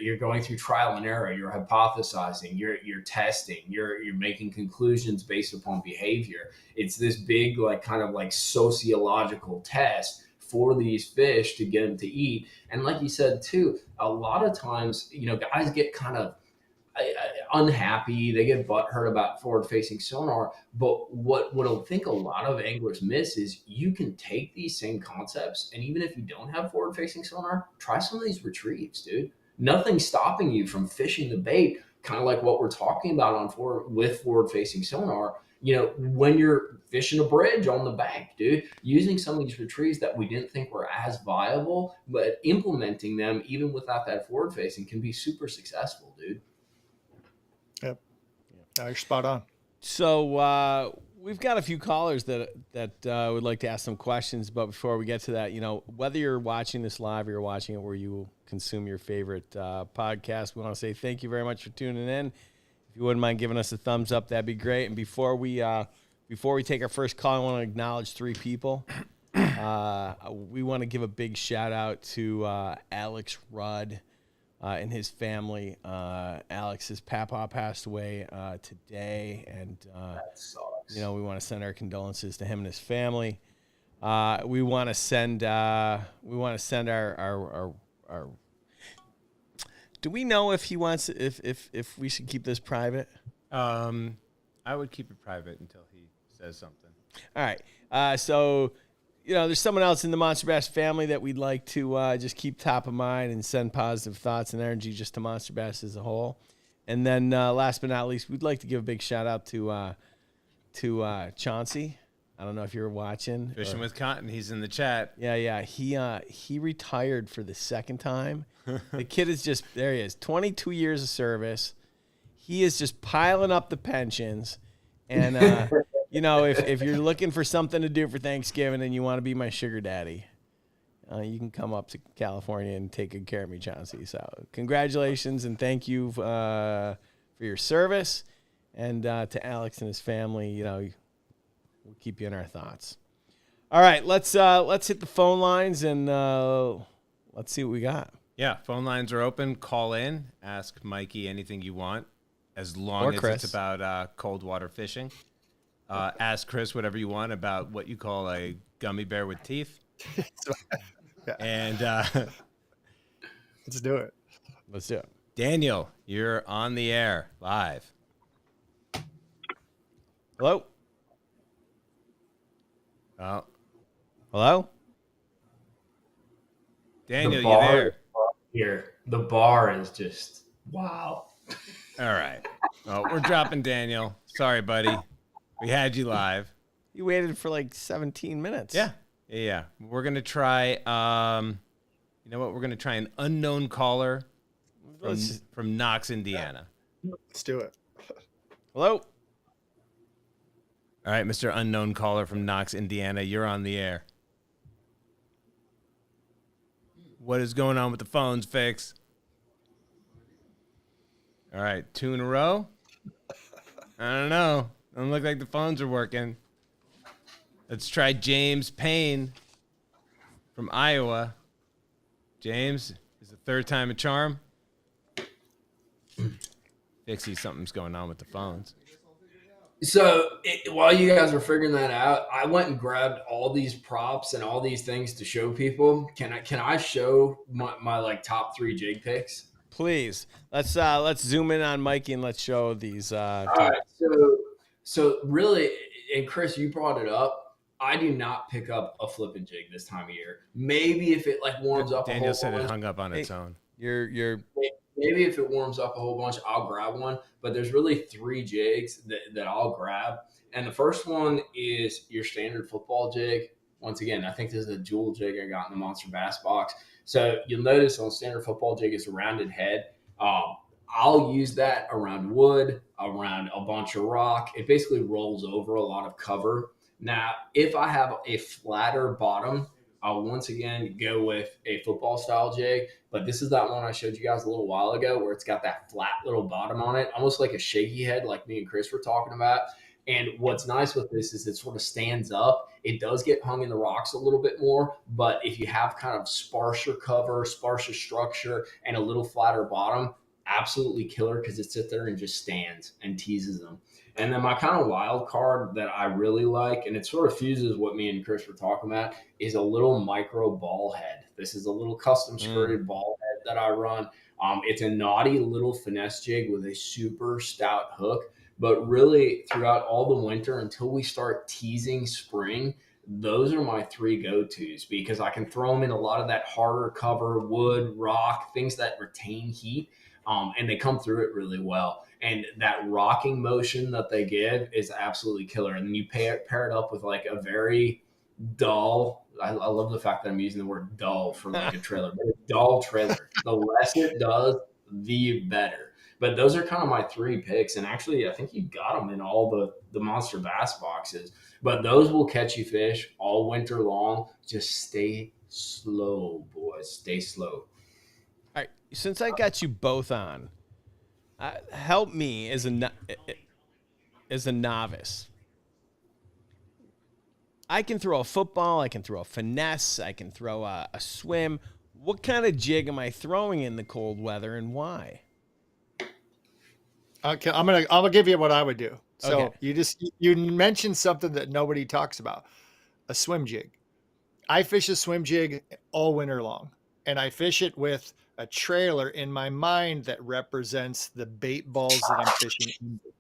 You're going through trial and error. You're hypothesizing. You're testing. You're making conclusions based upon behavior. It's this big, like, kind of like sociological test for these fish to get them to eat. And like you said too, a lot of times, guys get kind of unhappy. They get butthurt about forward-facing sonar. But what I think a lot of anglers miss is you can take these same concepts, and even if you don't have forward-facing sonar, try some of these retrieves, dude. Nothing's stopping you from fishing the bait, kind of like what we're talking about with forward-facing sonar. When you're fishing a bridge on the bank, dude, using some of these retrieves that we didn't think were as viable, but implementing them even without that forward-facing can be super successful, dude. Yep. Yeah, you're spot on. So we've got a few callers that would like to ask some questions. But before we get to that, whether you're watching this live or you're watching it where you consume your favorite podcast, we want to say thank you very much for tuning in. If you wouldn't mind giving us a thumbs up, that'd be great. And before we take our first call, I want to acknowledge 3 people. We want to give a big shout out to Alex Rudd and his family. Alex's papa passed away today, and That sucks. we want to send our condolences to him and his family. We want to send our. Do we know if he wants if we should keep this private? I would keep it private until he says something. All right. So, there's someone else in the Monster Bass family that we'd like to just keep top of mind and send positive thoughts and energy just to Monster Bass as a whole. And then last but not least, we'd like to give a big shout out to Chauncey. I don't know if you're watching. Fishing with Cotton, he's in the chat. Yeah. He retired for the second time. The kid is just, there he is, 22 years of service. He is just piling up the pensions. And, if you're looking for something to do for Thanksgiving and you want to be my sugar daddy, you can come up to California and take good care of me, Chauncey. So congratulations and thank you for your service. And to Alex and his family, we'll keep you in our thoughts. All right, let's hit the phone lines and let's see what we got. Yeah, phone lines are open. Call in. Ask Mikey anything you want, as long as Chris. it's about cold water fishing. Ask Chris whatever you want about what you call a gummy bear with teeth. Yeah. And Let's do it. Let's do it. Daniel, you're on the air live. Hello? Oh, Hello? Daniel, The you bar there? Here, the bar is just wow. All right. Well, we're dropping Daniel. Sorry, buddy. We had you live. You waited for like 17 minutes. Yeah. We're going to try, you know what? We're going to try an unknown caller from Knox, Indiana. Let's do it. Hello? All right, Mr. Unknown Caller from Knox, Indiana, you're on the air. What is going on with the phones, Fix? All right, 2 in a row? I don't know. Doesn't look like the phones are working. Let's try James Payne from Iowa. James, is the 3rd time a charm? Fixie, something's going on with the phones. So while you guys are figuring that out, I went and grabbed all these props and all these things to show people. Can I show my like top 3 jig picks? Please. Let's zoom in on Mikey and let's show these. All right. So really, and Chris, you brought it up. I do not pick up a flipping jig this time of year. Maybe if it like warms up. Daniel a said whole it bunch, hung up on its own. Maybe if it warms up a whole bunch, I'll grab one. But there's really 3 jigs that I'll grab. And the first one is your standard football jig. Once again, I think this is a dual jig I got in the Monster Bass box. So you'll notice on standard football jig, it's a rounded head. I'll use that around wood, around a bunch of rock. It basically rolls over a lot of cover. Now, if I have a flatter bottom, I'll once again go with a football style jig, but this is that one I showed you guys a little while ago where it's got that flat little bottom on it, almost like a shaky head like me and Chris were talking about. And what's nice with this is it sort of stands up. It does get hung in the rocks a little bit more, but if you have kind of sparser cover, sparser structure, and a little flatter bottom, absolutely killer because it sits there and just stands and teases them. And then my kind of wild card that I really like, and it sort of fuses what me and Chris were talking about, is a little micro ball head. This is a little custom skirted ball head that I run. It's a naughty little finesse jig with a super stout hook. But really, throughout all the winter until we start teasing spring, those are my three go-tos because I can throw them in a lot of that harder cover, wood, rock, things that retain heat, and they come through it really well. And that rocking motion that they give is absolutely killer. And then you pair it up with like a very dull, I love the fact that I'm using the word dull for like a trailer, but a dull trailer. The less it does, the better. But those are kind of my three picks. And actually, I think you got them in all the Monster Bass boxes. But those will catch you fish all winter long. Just stay slow, boys. Stay slow. All right. Since I got you both on, help me as a novice. I can throw a football. I can throw a finesse. I can throw a swim. What kind of jig am I throwing in the cold weather and why? Okay, I'm gonna give you what I would do. So Okay. you mentioned something that nobody talks about, a swim jig. I fish a swim jig all winter long, and I fish it with a trailer in my mind that represents the bait balls that I'm fishing into.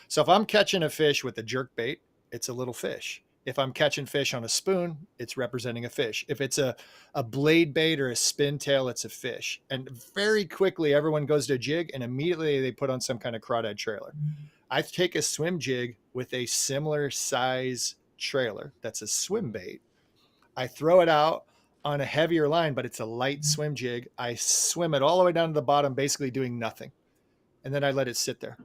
So if I'm catching a fish with a jerk bait, it's a little fish. If I'm catching fish on a spoon, it's representing a fish. If it's a blade bait or a spin tail, it's a fish. And very quickly, everyone goes to a jig and immediately they put on some kind of crawdad trailer. I take a swim jig with a similar size trailer that's a swim bait. I throw it out on a heavier line, but it's a light swim jig. I swim it all the way down to the bottom, basically doing nothing. And then I let it sit there.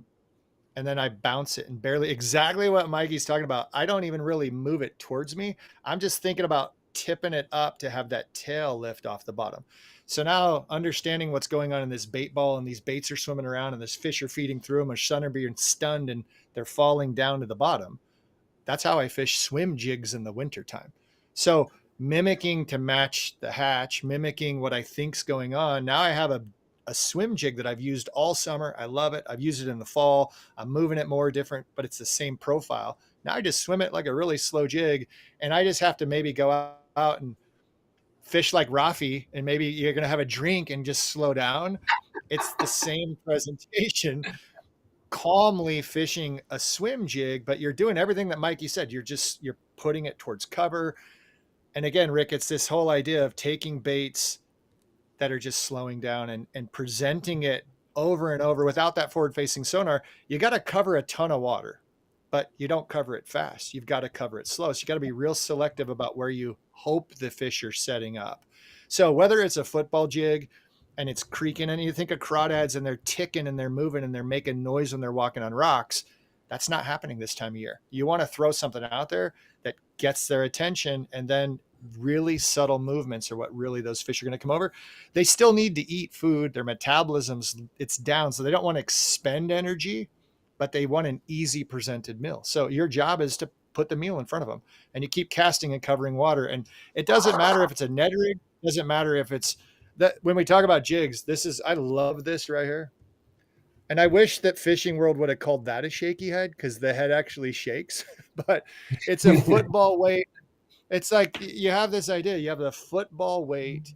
And then I bounce it and barely, exactly what Mikey's talking about. I don't even really move it towards me. I'm just thinking about tipping it up to have that tail lift off the bottom. So now understanding what's going on in this bait ball and these baits are swimming around and this fish are feeding through them, or some are being stunned and they're falling down to the bottom. That's how I fish swim jigs in the wintertime. So mimicking to match the hatch, mimicking what I think's going on. Now I have a swim jig that I've used all summer. I love it. I've used it in the fall. I'm moving it more different, but it's the same profile. Now I just swim it like a really slow jig, and I just have to maybe go out and fish like Raphie, and maybe you're going to have a drink and just slow down. It's the same presentation, calmly fishing a swim jig, but you're doing everything that Mikey said. You're putting it towards cover. And again, Rick, it's this whole idea of taking baits that are just slowing down and presenting it over and over without that forward facing sonar. You got to cover a ton of water, but you don't cover it fast. You've got to cover it slow. So you got to be real selective about where you hope the fish are setting up. So whether it's a football jig and it's creaking and you think of crawdads and they're ticking and they're moving and they're making noise when they're walking on rocks, that's not happening this time of year. You want to throw something out there that gets their attention, and then really subtle movements are what really those fish are going to come over. They still need to eat food. Their metabolism's it's down. So they don't want to expend energy, but they want an easy presented meal. So your job is to put the meal in front of them, and you keep casting and covering water. And it doesn't matter if it's a Ned rig. It doesn't matter if it's that. When we talk about jigs, I love this right here. And I wish that Fishing World would have called that a shaky head, because the head actually shakes, but it's a football weight. It's like you have this idea. You have the football weight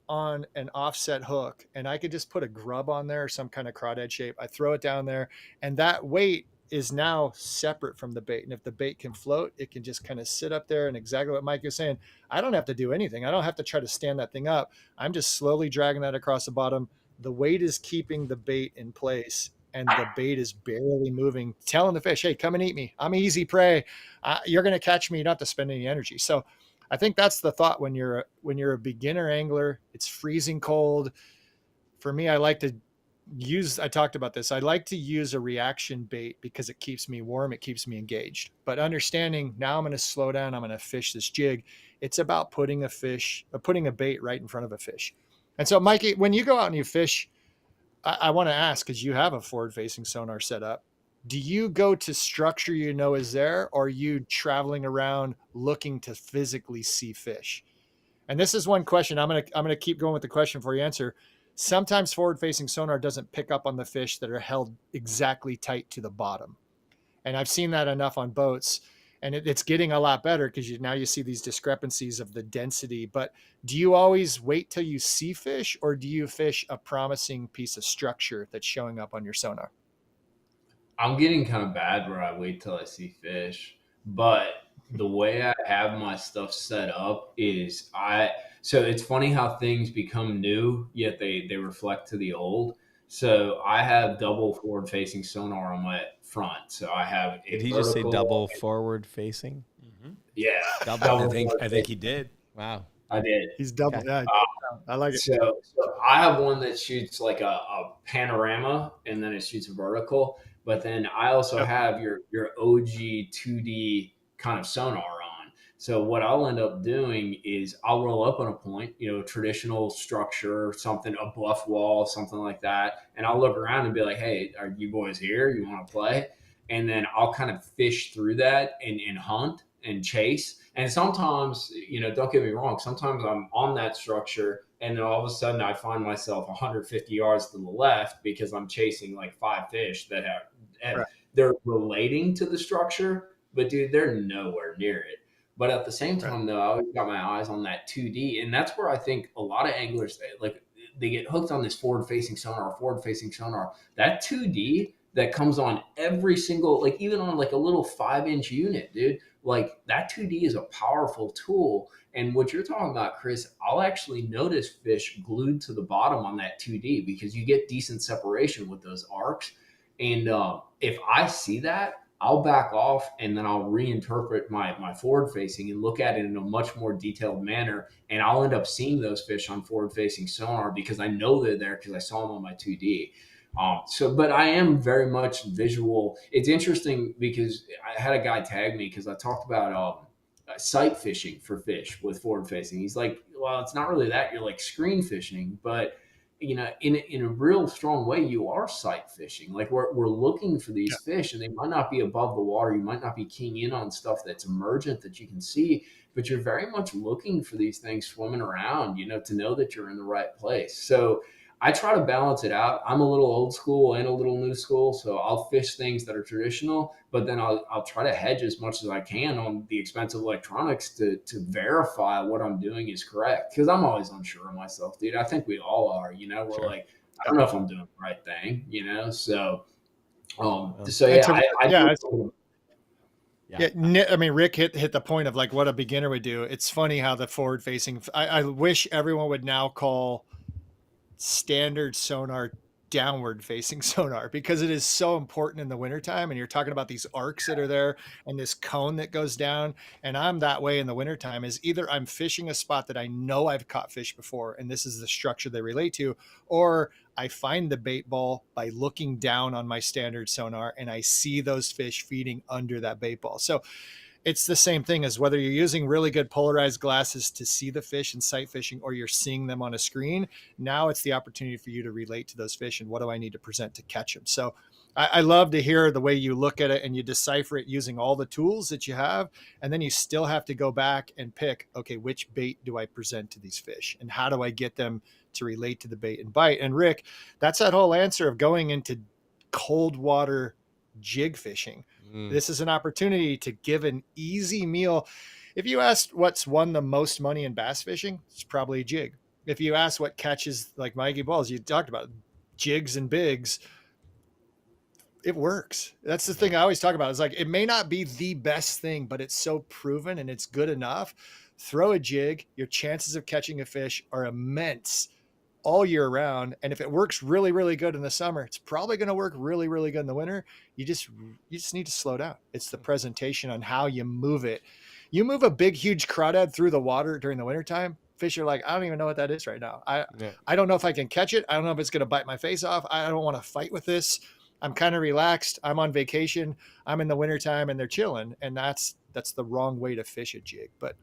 on an offset hook, and I could just put a grub on there or some kind of crawdad shape. I throw it down there, and that weight is now separate from the bait. And if the bait can float, it can just kind of sit up there. And exactly what Mike was saying, I don't have to do anything. I don't have to try to stand that thing up. I'm just slowly dragging that across the bottom. The weight is keeping the bait in place, and the bait is barely moving, telling the fish, hey, come and eat me. I'm easy prey. You're going to catch me. You don't have to spend any energy. So I think that's the thought when you're a beginner angler. It's freezing cold. For me, I like to I talked about this. I like to use a reaction bait because it keeps me warm. It keeps me engaged. But understanding now I'm going to slow down. I'm going to fish this jig. It's about putting a bait right in front of a fish. And so, Mikey, when you go out and you fish, I want to ask, because you have a forward-facing sonar set up, do you go to structure you know is there, or are you traveling around looking to physically see fish? And this is one question. I'm gonna keep going with the question before you answer. Sometimes forward-facing sonar doesn't pick up on the fish that are held exactly tight to the bottom. And I've seen that enough on boats, and it's getting a lot better because now you see these discrepancies of the density. But do you always wait till you see fish, or do you fish a promising piece of structure that's showing up on your sonar? I'm getting kind of bad where I wait till I see fish, but the way I have my stuff set up is so it's funny how things become new, yet they reflect to the old. So I have double forward facing sonar on my front. So I have a Did he just say vertical- double forward facing? Yeah. Double. I think he did. Wow. I did. He's double. Okay. Yeah, I like it. So I have one that shoots like a panorama, and then it shoots vertical. But then I also have your OG 2D kind of sonar on. So what I'll end up doing is I'll roll up on a point, traditional structure, something, a bluff wall, something like that. And I'll look around and be like, hey, are you boys here? You want to play? And then I'll kind of fish through that and hunt and chase. And sometimes, don't get me wrong, sometimes I'm on that structure and then all of a sudden I find myself 150 yards to the left because I'm chasing like 5 fish that they're relating to the structure, but dude, they're nowhere near it. But at the same time, though, I always got my eyes on that 2D. And that's where I think a lot of anglers, they get hooked on this forward-facing sonar. That 2D that comes on every single, like even on like a little 5-inch unit, dude, like that 2D is a powerful tool. And what you're talking about, Chris, I'll actually notice fish glued to the bottom on that 2D because you get decent separation with those arcs. And if I see that, I'll back off and then I'll reinterpret my forward facing and look at it in a much more detailed manner. And I'll end up seeing those fish on forward facing sonar because I know they're there because I saw them on my 2D. But I am very much visual. It's interesting because I had a guy tag me because I talked about sight fishing for fish with forward facing. He's like, well, it's not really that. You're like screen fishing, but in a real strong way, you are sight fishing. Like we're looking for these fish, and they might not be above the water. You might not be keying in on stuff that's emergent that you can see, but you're very much looking for these things swimming around, to know that you're in the right place. So I try to balance it out. I'm a little old school and a little new school, so I'll fish things that are traditional, but then I'll try to hedge as much as I can on the expensive electronics to verify what I'm doing is correct. Because I'm always unsure of myself, dude. I think we all are. We're Sure. like, I don't know if I'm doing the right thing. So I mean, Rick hit the point of like what a beginner would do. It's funny how the forward facing. I wish everyone would now call standard sonar downward facing sonar because it is so important in the wintertime. And you're talking about these arcs that are there and this cone that goes down. And I'm that way in the wintertime is either I'm fishing a spot that I know I've caught fish before, and this is the structure they relate to, or I find the bait ball by looking down on my standard sonar and I see those fish feeding under that bait ball. So it's the same thing as whether you're using really good polarized glasses to see the fish in sight fishing or you're seeing them on a screen. Now it's the opportunity for you to relate to those fish and what do I need to present to catch them. So I love to hear the way you look at it and you decipher it using all the tools that you have. And then you still have to go back and pick, okay, which bait do I present to these fish and how do I get them to relate to the bait and bite? And Rick, that's that whole answer of going into cold water jig fishing. This is an opportunity to give an easy meal. If you asked what's won the most money in bass fishing, it's probably a jig. If you ask what catches like Mikey Balzz, you talked about jigs and bigs, it works. That's the thing I always talk about. It's like, it may not be the best thing, but it's so proven and it's good enough. Throw a jig, your chances of catching a fish are immense all year round. And if it works really, really good in the summer, it's probably going to work really, really good in the winter. You just need to slow down. It's the presentation on how you move it. You move a big, huge crawdad through the water during the wintertime, fish are like, I don't even know what that is right now. I don't know if I can catch it. I don't know if it's going to bite my face off. I don't want to fight with this. I'm kind of relaxed. I'm on vacation. I'm in the wintertime and they're chilling. And that's the wrong way to fish a jig. But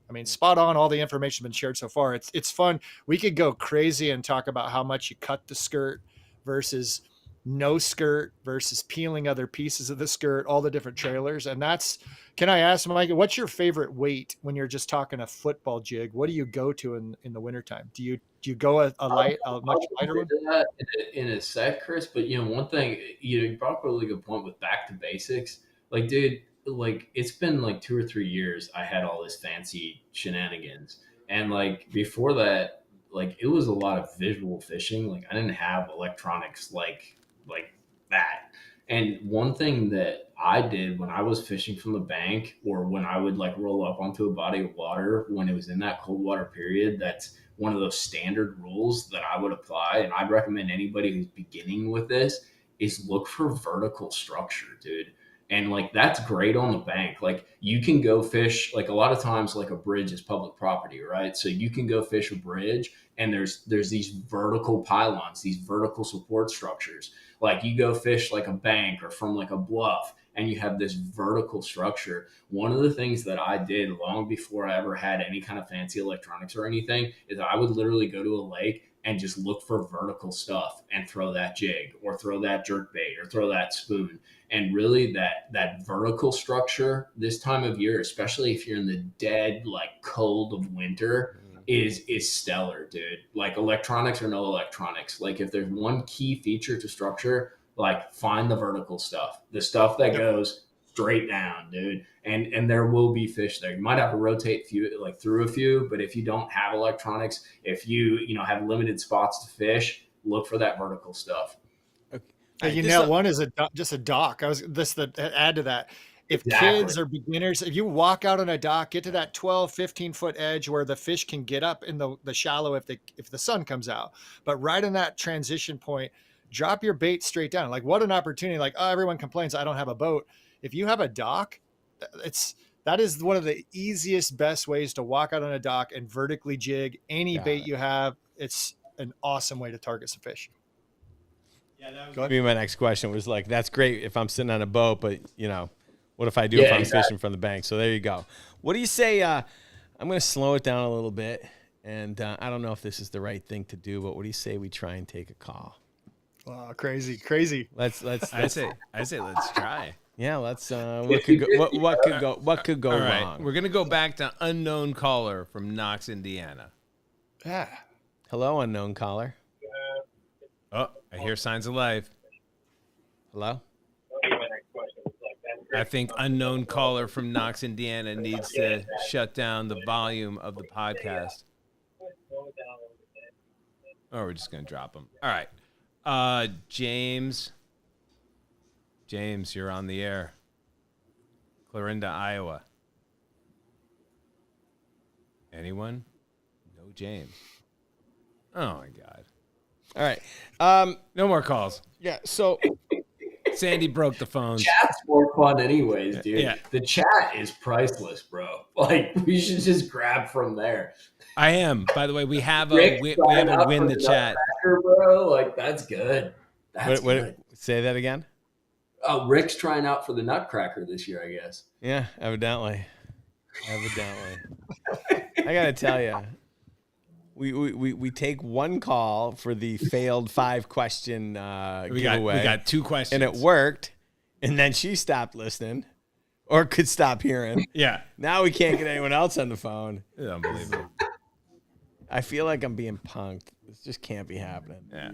I mean, spot on. All the information has been shared so far. It's fun. We could go crazy and talk about how much you cut the skirt versus no skirt versus peeling other pieces of the skirt, all the different trailers. And that's, can I ask, Mike, what's your favorite weight when you're just talking a football jig? What do you go to in the wintertime? Do you go a much lighter one? That in a sec, Chris. But one thing, you brought up a really good point with back to basics. Like, dude, like it's been like 2 or 3 years. I had all this fancy shenanigans, and like before that, like it was a lot of visual fishing. Like I didn't have electronics like that. And one thing that I did when I was fishing from the bank, or when I would like roll up onto a body of water when it was in that cold water period, that's one of those standard rules that I would apply. And I'd recommend anybody who's beginning with this is look for vertical structure, dude. And like that's great on the bank. Like you can go fish, like a lot of times like a bridge is public property, right? So you can go fish a bridge and there's these vertical pylons, these vertical support structures. Like you go fish like a bank or from like a bluff and you have this vertical structure. One of the things that I did long before I ever had any kind of fancy electronics or anything is I would literally go to a lake and just look for vertical stuff and throw that jig or throw that jerk bait or throw that spoon. And really that vertical structure this time of year, especially if you're in the dead, like cold of winter, is stellar, dude. Like electronics or no electronics. Like if there's one key feature to structure, like find the vertical stuff, the stuff that goes straight down, dude. And there will be fish there. You might have to rotate through a few, but if you don't have electronics, if you have limited spots to fish, look for that vertical stuff. You nailed one is just a dock. I was to add to that. If kids are beginners, if you walk out on a dock, get to that 12, 15-foot edge where the fish can get up in the shallow if the sun comes out. But right in that transition point, drop your bait straight down. Like what an opportunity. Like, oh, everyone complains I don't have a boat. If you have a dock, that is one of the easiest, best ways to walk out on a dock and vertically jig any bait you have. It's an awesome way to target some fish. Yeah, that was going to be my next question. Was like, that's great if I'm sitting on a boat, but what if I do if I'm fishing from the bank? So there you go. What do you say? I'm going to slow it down a little bit, and I don't know if this is the right thing to do, but what do you say we try and take a call? Wow, crazy. Let's I say let's try. Yeah, let's. What could go All right, wrong? we're gonna go back to unknown caller from Knox, Indiana. Yeah. Hello, unknown caller. Oh, I hear signs of life. Hello. I think unknown caller from Knox, Indiana needs to shut down the volume of the podcast. Oh, we're just gonna drop him. All right, James, you're on the air. Clarinda, Iowa. Anyone? No, James. Oh my God. All right. No more calls. Yeah. So Sandy broke the phone. Chat's more fun anyways, dude. Yeah. The chat is priceless, bro. Like we should just grab from there. I am. By the way, we have a Rick win the chat. Bro. Like that's good. That's good. Say that again. Rick's trying out for the Nutcracker this year, I guess. Yeah, evidently. I gotta tell you, we take one call for the failed 5-question giveaway. We got 2 questions, and it worked. And then she stopped listening, or could stop hearing. Yeah. Now we can't get anyone else on the phone. It's unbelievable. I feel like I'm being punked. This just can't be happening. Yeah.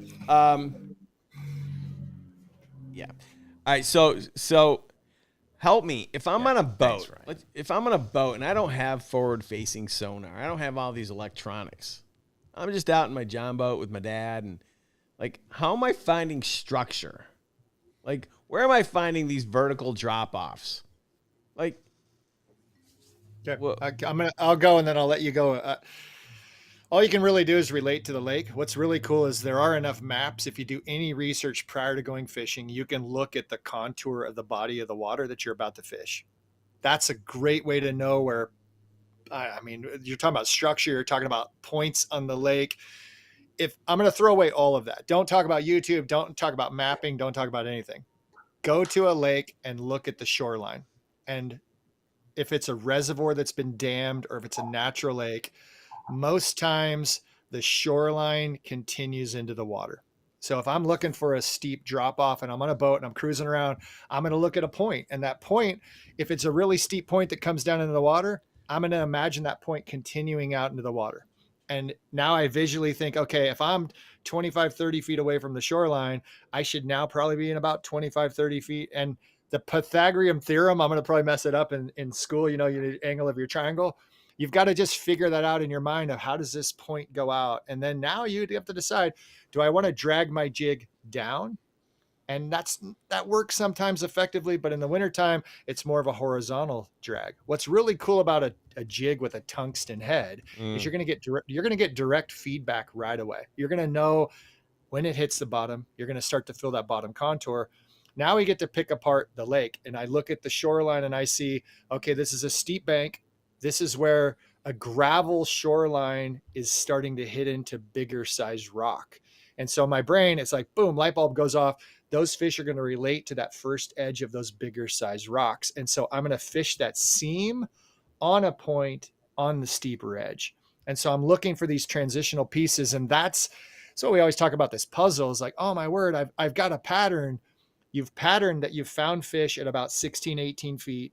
Yeah. All right. So help me. If I'm on a boat, if I'm on a boat and I don't have forward-facing sonar, I don't have all these electronics. I'm just out in my John boat with my dad, and like, how am I finding structure? Like, where am I finding these vertical drop-offs? Like, okay. I'll go and then I'll let you go. All you can really do is relate to the lake. What's really cool is there are enough maps. If you do any research prior to going fishing, you can look at the contour of the body of the water that you're about to fish. That's a great way to know where, I mean, you're talking about structure, you're talking about points on the lake. If I'm going to throw away all of that, don't talk about YouTube, don't talk about mapping, don't talk about anything. Go to a lake and look at the shoreline. And if it's a reservoir that's been dammed or if it's a natural lake, most times the shoreline continues into the water. So if I'm looking for a steep drop off and I'm on a boat and I'm cruising around, I'm going to look at a point. And that point, if it's a really steep point that comes down into the water, I'm going to imagine that point continuing out into the water. And now I visually think, okay, if I'm 25, 30 feet away from the shoreline, I should now probably be in about 25, 30 feet. And the Pythagorean theorem, I'm going to probably mess it up in school, you the angle of your triangle. You've got to just figure that out in your mind of how does this point go out? And then now you have to decide, do I want to drag my jig down? And that works sometimes effectively, but in the wintertime, it's more of a horizontal drag. What's really cool about a jig with a tungsten head is you're going to get direct feedback right away. You're going to know when it hits the bottom. You're going to start to feel that bottom contour. Now we get to pick apart the lake, and I look at the shoreline and I see, okay, this is a steep bank. This is where a gravel shoreline is starting to hit into bigger sized rock. And so my brain, it's like, boom, light bulb goes off. Those fish are going to relate to that first edge of those bigger sized rocks. And so I'm going to fish that seam on a point on the steeper edge. And so I'm looking for these transitional pieces. And that's what we always talk about this puzzle is like, oh my word, I've got a pattern. You've patterned that you've found fish at about 16, 18 feet.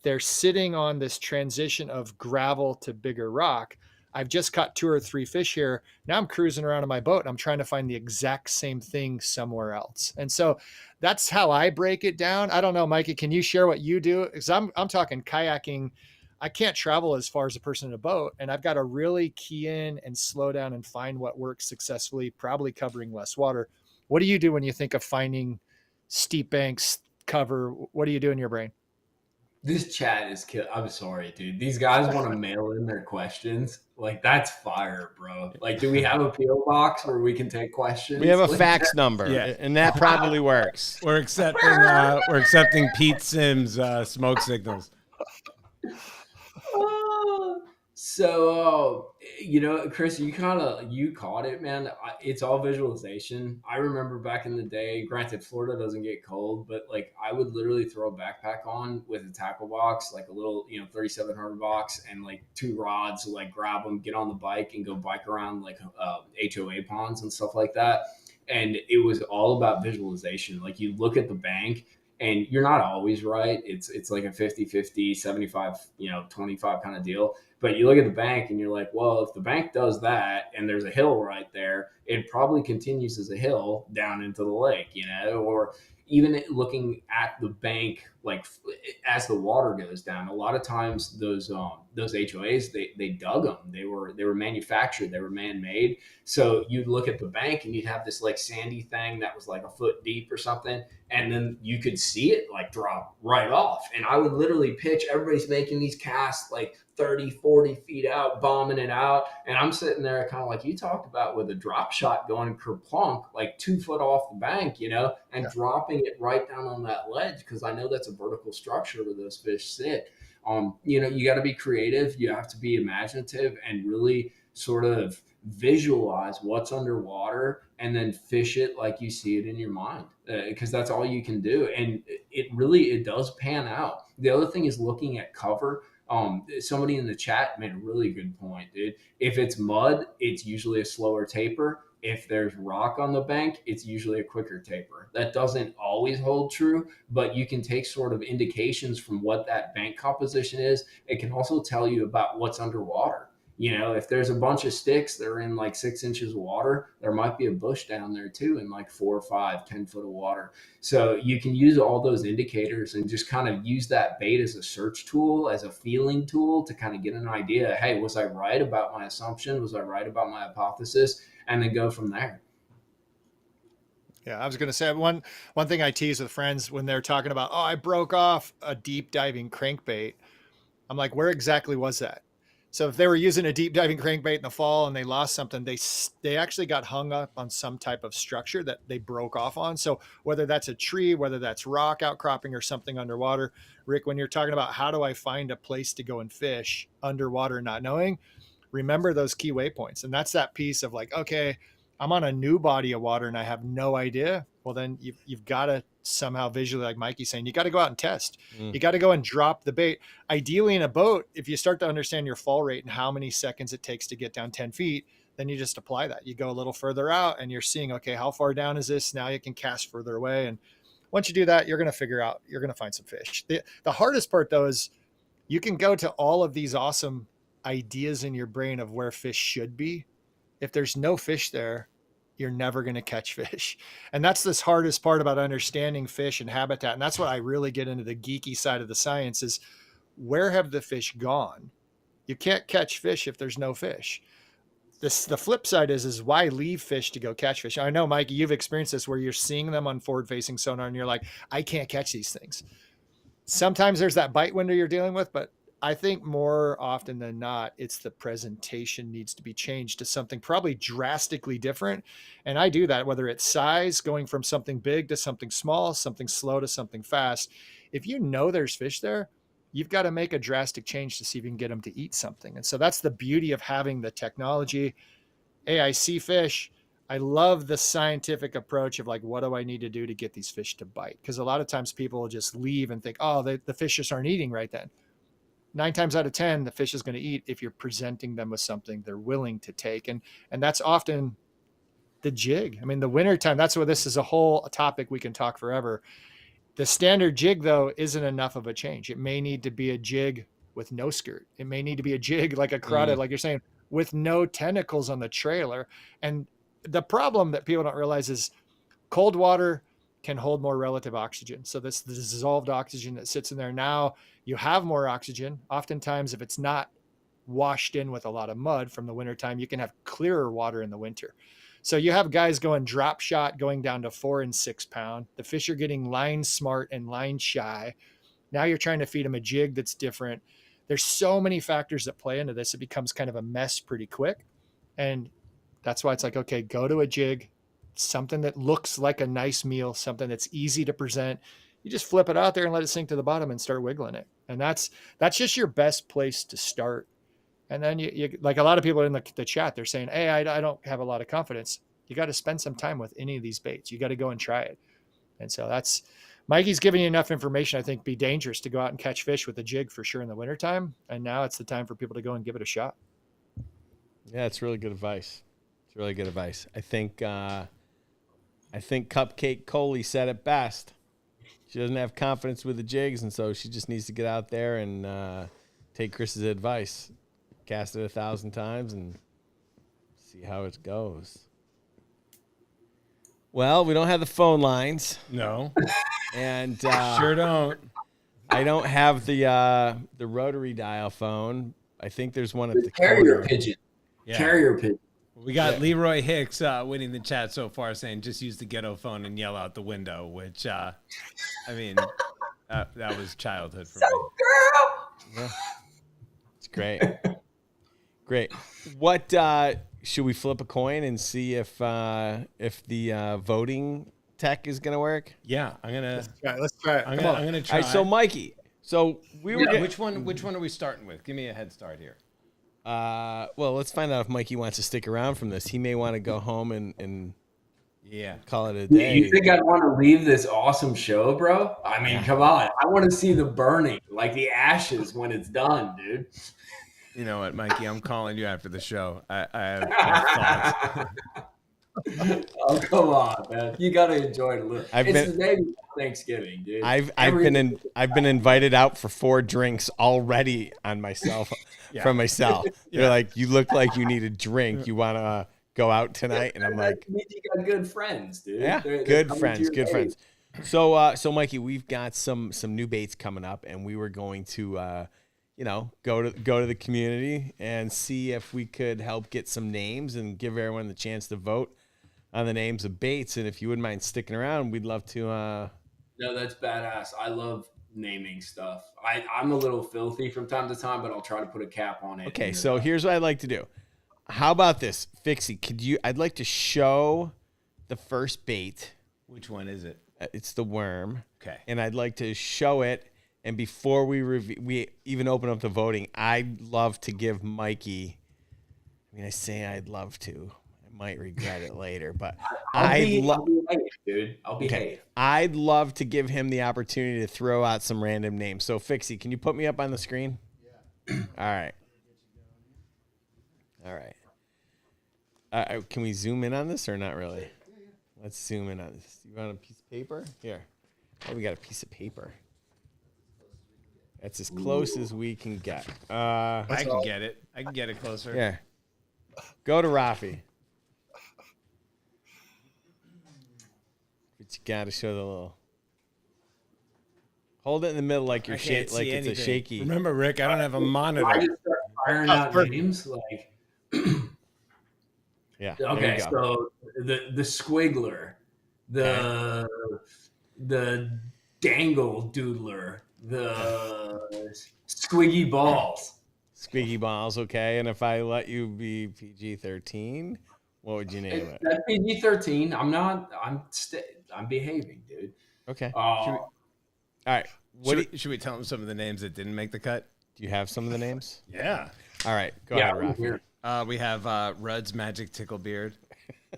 They're sitting on this transition of gravel to bigger rock. I've just caught 2 or 3 fish here. Now I'm cruising around in my boat and I'm trying to find the exact same thing somewhere else. And so that's how I break it down. I don't know, Mikey, can you share what you do? Because I'm talking kayaking. I can't travel as far as a person in a boat, and I've got to really key in and slow down and find what works successfully, probably covering less water. What do you do when you think of finding steep banks, cover? What do you do in your brain? This chat is kill. I'm sorry, dude. These guys want to mail in their questions. Like, that's fire, bro. Like, do we have a PO box where we can take questions? We have a like, fax number, and that probably works. We're accepting Pete Sims smoke signals. So, Chris, you caught it, man. It's all visualization. I remember back in the day, granted, Florida doesn't get cold, but like I would literally throw a backpack on with a tackle box, like a little, 3,700 box and like 2 rods, like grab them, get on the bike and go bike around like HOA ponds and stuff like that. And it was all about visualization. Like you look at the bank, and you're not always right. It's like a 50-50, 75, 25 kind of deal. But you look at the bank and you're like, well, if the bank does that and there's a hill right there, it probably continues as a hill down into the lake, or even looking at the bank, like as the water goes down, a lot of times those HOAs, they dug them. They were manufactured. They were man-made. So you'd look at the bank and you'd have this like sandy thing that was like a foot deep or something. And then you could see it like drop right off. And I would literally pitch, everybody's making these casts like 30, 40 feet out, bombing it out. And I'm sitting there kind of like you talked about with a drop shot going kerplunk, like 2 foot off the bank, and dropping it right down on that ledge. Because I know that's a vertical structure where those fish sit. You got to be creative. You have to be imaginative and really sort of visualize what's underwater and then fish it like you see it in your mind, because that's all you can do. And it does pan out. The other thing is looking at cover. Somebody in the chat made a really good point, dude. If it's mud, it's usually a slower taper. If there's rock on the bank, it's usually a quicker taper. That doesn't always hold true, but you can take sort of indications from what that bank composition is. It can also tell you about what's underwater. If there's a bunch of sticks that are in like 6 inches of water, there might be a bush down there too in like 4 or 5, 10 foot of water. So you can use all those indicators and just kind of use that bait as a search tool, as a feeling tool to kind of get an idea. Hey, was I right about my assumption? Was I right about my hypothesis? And then go from there. Yeah, I was going to say one thing I tease with friends when they're talking about, oh, I broke off a deep diving crankbait. I'm like, where exactly was that? So if they were using a deep diving crankbait in the fall and they lost something, they actually got hung up on some type of structure that they broke off on. So whether that's a tree, whether that's rock outcropping or something underwater, Rick, when you're talking about how do I find a place to go and fish underwater not knowing, remember those key waypoints. And that's that piece of like, okay, I'm on a new body of water and I have no idea. Well, then you've got to somehow visually, like Mikey's saying, you got to go out and test. You got to go and drop the bait. Ideally in a boat, if you start to understand your fall rate and how many seconds it takes to get down 10 feet, then you just apply that. You go a little further out and you're seeing, okay, how far down is this? Now you can cast further away. And once you do that, you're going to figure out, you're going to find some fish. The hardest part though, is you can go to all of these awesome ideas in your brain of where fish should be. If there's no fish there, you're never going to catch fish. And that's this hardest part about understanding fish and habitat. And that's what I really get into the geeky side of the science is, where have the fish gone? You can't catch fish if there's no fish. The flip side is why leave fish to go catch fish? I know, Mikey, you've experienced this where you're seeing them on forward-facing sonar and you're like, I can't catch these things. Sometimes there's that bite window you're dealing with, but I think more often than not, it's the presentation needs to be changed to something probably drastically different. And I do that, whether it's size, going from something big to something small, something slow to something fast. If you know there's fish there, you've got to make a drastic change to see if you can get them to eat something. And so that's the beauty of having the technology. Hey, I see fish. I love the scientific approach of like, what do I need to do to get these fish to bite? Because a lot of times people will just leave and think, oh, the fish just aren't eating right then. 9 times out of 10, the fish is going to eat if you're presenting them with something they're willing to take. And that's often the jig. I mean, the wintertime, that's where this is a topic we can talk forever. The standard jig, though, isn't enough of a change. It may need to be a jig with no skirt. It may need to be a jig like a crawdad, like you're saying, with no tentacles on the trailer. And the problem that people don't realize is cold water can hold more relative oxygen. So this the dissolved oxygen that sits in there. Now you have more oxygen. Oftentimes, if it's not washed in with a lot of mud from the wintertime, you can have clearer water in the winter. So you have guys going drop shot, going down to 4 and 6 pound. The fish are getting line smart and line shy. Now you're trying to feed them a jig that's different. There's so many factors that play into this. It becomes kind of a mess pretty quick. And that's why it's like, okay, go to a jig, something that looks like a nice meal, something that's easy to present. You just flip it out there and let it sink to the bottom and start wiggling it. And that's just your best place to start. And then you like a lot of people in the chat, they're saying, hey, I don't have a lot of confidence. You got to spend some time with any of these baits. You got to go and try it. And so that's, Mikey's giving you enough information, I think, be dangerous to go out and catch fish with a jig for sure in the wintertime. And now it's the time for people to go and give it a shot. Yeah, it's really good advice. It's really good advice. I think Cupcake Coley said it best. She doesn't have confidence with the jigs, and so she just needs to get out there and take Chris's advice. Cast it 1,000 times and see how it goes. Well, we don't have the phone lines. No. And Sure don't. I don't have the rotary dial phone. I think there's one at the carrier corner. pigeon. Yeah. Carrier pigeon. We got Leroy Hicks winning the chat so far, saying just use the ghetto phone and yell out the window, which, I mean, that was childhood for me. Yeah. It's great. Great. What should we flip a coin and see if the voting tech is gonna work? Yeah, Let's try it. I'm gonna try. All right, so Mikey, so we were which one are we starting with? Give me a head start here. well, let's find out if Mikey wants to stick around from this. He may want to go home and Yeah, call it a day. You think I'd want to leave this awesome show, bro? I mean, come on. I want to see the burning, like the ashes when it's done, dude. you know what, Mikey? I'm calling you after the show. I have thoughts. Oh, come on, man. You got to enjoy it a little. It's the day before Thanksgiving, dude. I've been invited out for 4 drinks already on myself from myself. They're like, you look like you need a drink. You want to go out tonight? And I'm like, you got good friends, dude. Yeah, good friends. So Mikey, we've got some new baits coming up, and we were going to go to the community and see if we could help get some names and give everyone the chance to vote on the names of baits. And if you wouldn't mind sticking around, we'd love to. No, that's badass. I love naming stuff. I'm a little filthy from time to time, but I'll try to put a cap on it. Okay, so here's what I'd like to do. How about this, Fixie? I'd like to show the first bait. Which one is it? It's the worm. Okay. And I'd like to show it. And before we even open up the voting, I'd love to give Mikey. I mean, I say I'd love to. I might regret it later, but I'll behave. I'd love to give him the opportunity to throw out some random names. So, Fixie, can you put me up on the screen? Yeah. All right. Can we zoom in on this or not really? Let's zoom in on this. You want a piece of paper? Here. Oh, we got a piece of paper. That's as close as we can get. I can get it. I can get it closer. Yeah. Go to Raphie. But you got to show the little. Hold it in the middle like you're like it's a shaky. Remember, Rick, I don't have a monitor. I just start firing out names like. Yeah. Okay, so the squiggler, the dangle doodler, the squiggy balls. Squeaky balls, okay. And if I let you be PG-13, what would you name it? That's PG-13. I'm behaving, dude. Okay. Oh, All right. Should we tell them some of the names that didn't make the cut? Do you have some of the names? Yeah. All right. Go ahead, Raphie. We have Rudd's Magic Tickle Beard,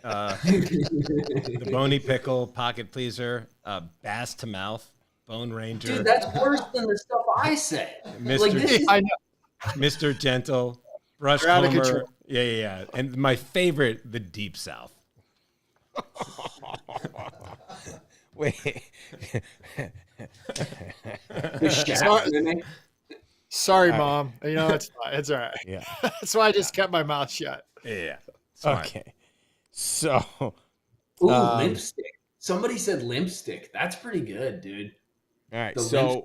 the Bony Pickle, Pocket Pleaser, Bass to Mouth, Bone Ranger. dude, that's worse than the stuff I said. Mr. Like, this is, I know. Mr. Gentle, Brush You're out of Comber. control. Yeah. And my favorite, the Deep South. Wait. the shaft, man. Sorry, Mom. You know, it's fine. It's all right. Yeah. That's why I just kept my mouth shut. Yeah. Smart. Okay. So. Ooh, limp stick. Somebody said limp stick. That's pretty good, dude. All right. The limp So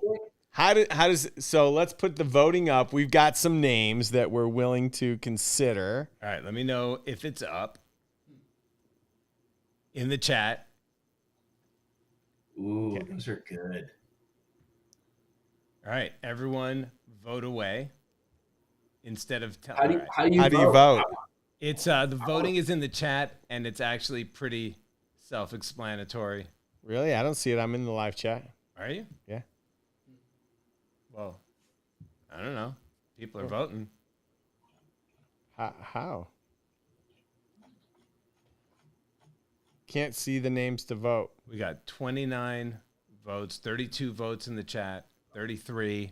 stick? so let's put the voting up. We've got some names that we're willing to consider. All right. Let me know if it's up in the chat. Ooh, those are good. All right. Everyone vote away instead of How do you How do you vote? It's the voting is in the chat, and it's actually pretty self-explanatory. Really? I don't see it. I'm in the live chat. Are you? Yeah. Well, I don't know. People are voting. How? Can't see the names to vote. We got 29 votes, 32 votes in the chat, 33.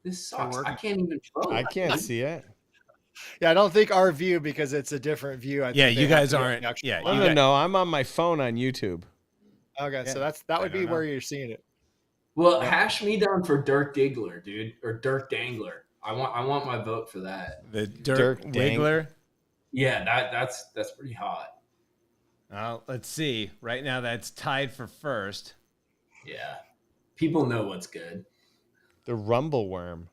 This sucks. I can't even vote. I can't see it. Yeah, I don't think our view, because it's a different view. I think Yeah, they you have guys to do aren't. the actual- Yeah, No. I'm on my phone on YouTube. Okay, so that would be where you're seeing it. Well, hash me down for Dirk Diggler, dude, or Dirk Dangler. I want my vote for that. The Dirk Dang- Wiggler. Yeah, that's pretty hot. Let's see. Right now, that's tied for first. Yeah, people know what's good. The Rumble Worm.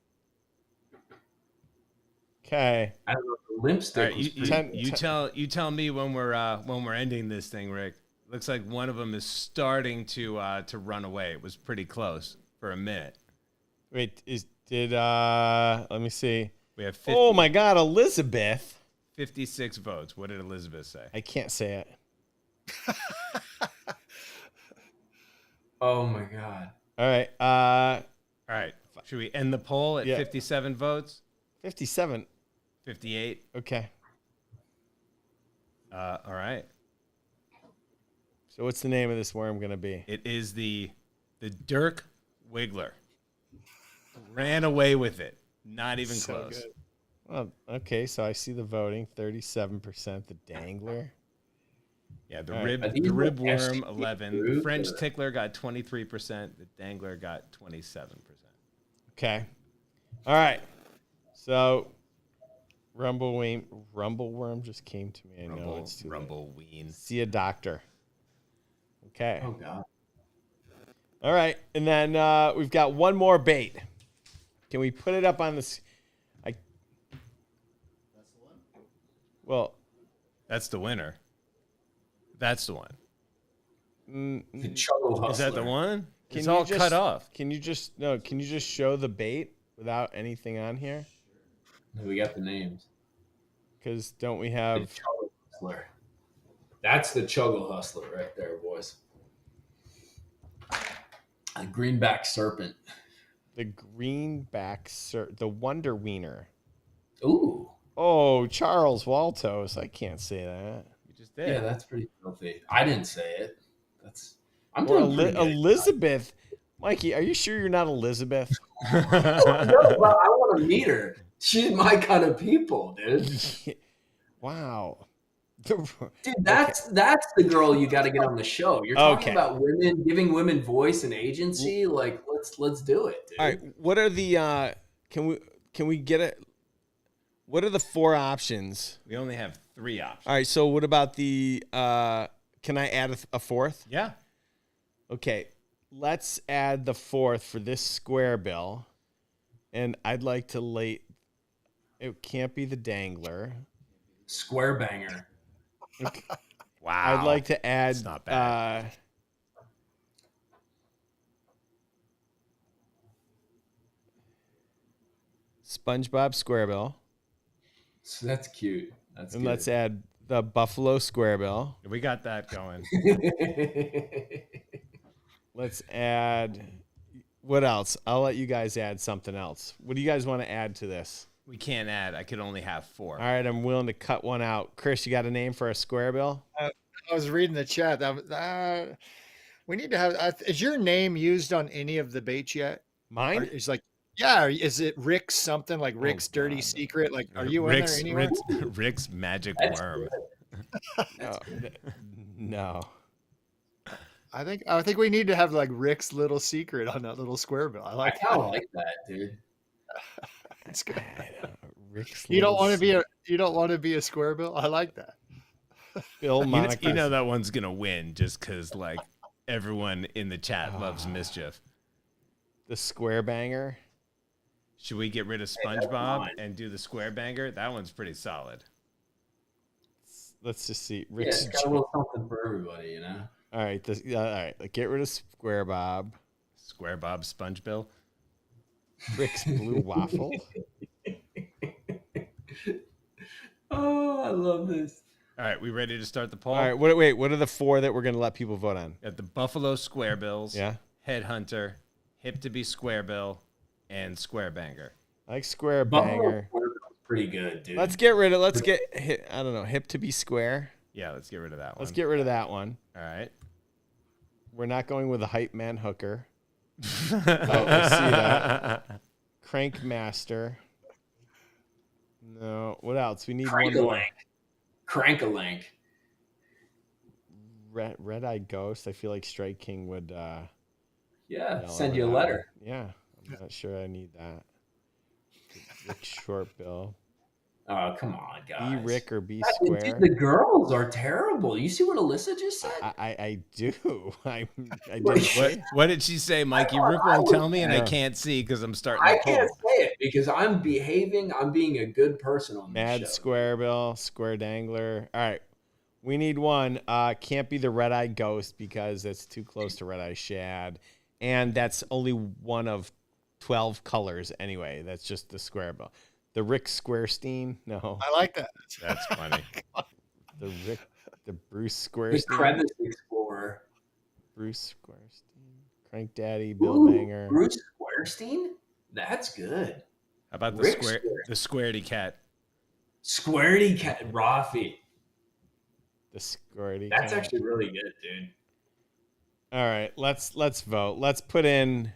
Okay. I don't know. The limp All stick. right, was pretty- you tell me when we're ending this thing, Rick. Looks like one of them is starting to run away. It was pretty close for a minute. Wait, let me see. We have 50, Oh my God, Elizabeth. 56 votes. What did Elizabeth say? I can't say it. Oh my god. All right. All right. Should we end the poll at Yeah. 57 votes? 57. 58? Okay. All right. So what's the name of this worm gonna be? It is the Dirk Wiggler. Ran away with it. Not even So close. good. Well, okay. So I see the voting. 37%. The Dangler. Yeah, the All right. rib Are these the rib like worm STD 11. The group, French or- tickler got 23%. The dangler got 27%. Okay. All right. So Rumble Worm just came to me. I know it's too late. Rumbleween. See a doctor. Okay. Oh god. All right. And then we've got one more bait. Can we put it up on this? That's the one? Well, That's the winner. That's the one. The Chuggle Hustler. Is that the one? Can It's you all just- cut off. Can you just show the bait without anything on here? We got the names. Because don't we The have Chuggle Hustler. That's the Chuggle Hustler right there, boys. A greenback serpent. the greenback the Wonder Wiener? Ooh. Oh, Charles Waltos. I can't say that. You just did. Yeah, that's pretty filthy. I didn't say it. I'm Or doing pretty good. Elizabeth. Mikey, are you sure you're not Elizabeth? No, but I want to meet her. She's my kind of people, dude. Wow. Dude, that's the girl you got to get on the show. You're talking about women, giving women voice and agency. Like, let's do it, dude. All right, what are the can we get it? What are the 4 options? We only have 3 options. All right, so what about the can I add a 4th? Yeah. Okay, let's add the 4th for this square bill. And I'd like to it can't be the dangler. Square banger. Okay. Wow. I'd like to add It's not bad. SpongeBob Squarebill. So that's cute. That's And good. let's add the Buffalo Squarebill. We got that going. Let's add what else? I'll let you guys add something else. What do you guys want to add to this? We can't add. I could only have 4. All right, I'm willing to cut one out. Chris, you got a name for a Squarebill? I was reading the chat. We need to have. Is your name used on any of the baits yet? Mine? It's like, yeah. Is it Rick's something like Rick's Dirty Secret? Like, are you in there anywhere? Rick's Magic Worm. No. I think we need to have like Rick's little secret on that little square bill. I like kind of like that, dude. It's good. Rick's You don't want to be a square bill. I like that. Bill Monica. You know that one's gonna win just because like everyone in the chat loves mischief. The Square Banger. Should we get rid of SpongeBob and do the Square Banger? That one's pretty solid. Let's just see. Yeah, it's got a little something for everybody, you know. All right, all right. Get rid of Square Bob. Square Bob SpongeBill. Rick's Blue Waffle. Oh, I love this. All right, we ready to start the poll? All right, wait. What are the 4 that we're gonna let people vote on? At the Buffalo Square Bills, Yeah. Headhunter, Hip to be Square Bill, and Square Banger. I like Square Buffalo Banger. Square Bill's pretty good, dude. Let's get rid of. Let's get. I don't know. Hip to be square. Yeah, let's get rid of that one. Let's get rid of that one. All right. We're not going with a hype man hooker. Oh, I see that. Crank Master. No. What else? We need one more. Crank-a-lank. Red Eye Ghost. I feel like Strike King would. Yeah, send you a letter. Yeah, I'm not sure I need that. Rick Shortbill. Oh, come on, guys. Be Rick or be Dude, Square. the girls are terrible. You see what Alyssa just said? I do. I did. What did she say, Mikey? Rick won't tell me, and I can't see because I'm starting. I can't say it because I'm behaving. I'm being a good person on this Mad show. Squarebill, Square Dangler. All right. We need one. Can't be the Red Eye Ghost because that's too close to Red Eye Shad. And that's only one of 12 colors anyway. That's just the Squarebill. The Rick Squarestein? No. I like that. That's funny. The Bruce The Squarestein. Crevice Explorer. Bruce Squarestein. Crank Daddy, Bill Banger. Bruce Squarestein? That's good. How about Rick the Squaredy Cat? Squaredy Cat Raphie. The Squaredy That's Cat. actually really good, dude. All right, let's vote. Let's put in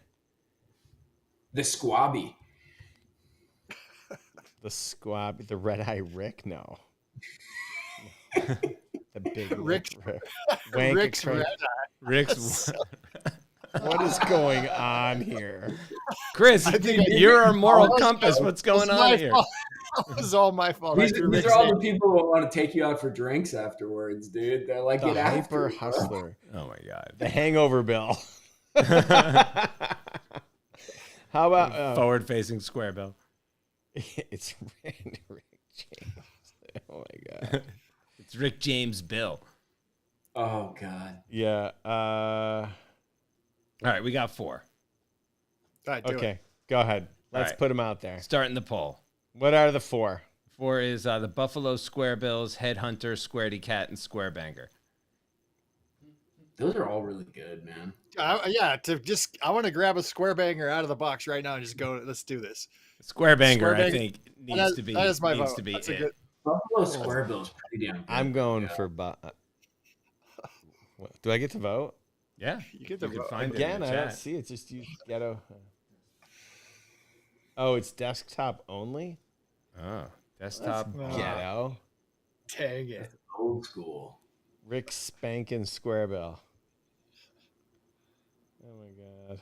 The Squabby. the Squab, the Red Eye Rick. No, the big Rick's Wank Rick's Crank. red eye. Rick's. What is going on here? Chris, you're our moral compass. What's going on here? It was all my fault. These are all the people who want to take you out for drinks afterwards, dude. They're like, The get after Hyper it, bro. Hustler. Oh my God. The Hangover Bill. How about Forward-facing Square Bill. it's Rick James. Oh my God. It's Rick James Bill. Oh, God. Yeah. All right, we got 4. All right, do Okay. it. Go ahead. Let's right. put them out there. Starting the poll. What are the 4? 4 is the Buffalo Square Bills, Headhunter, Squaredy Cat, and Square Banger. Those are all really good, man. I want to grab a square banger out of the box right now and just go. Let's do this. Square Banger, Square I Banger. think, needs to be. That is my needs vote. to be That's it. a good. Buffalo Square Bill is pretty damn good. I'm going for. Do I get to vote? Yeah, You get to could vote. find Again, it in I the don't chat. see it. Just use ghetto. Oh, it's desktop only? Oh, desktop. That's- Ghetto. Dang it. That's old school. Rick Spankin Squarebill. Oh my God.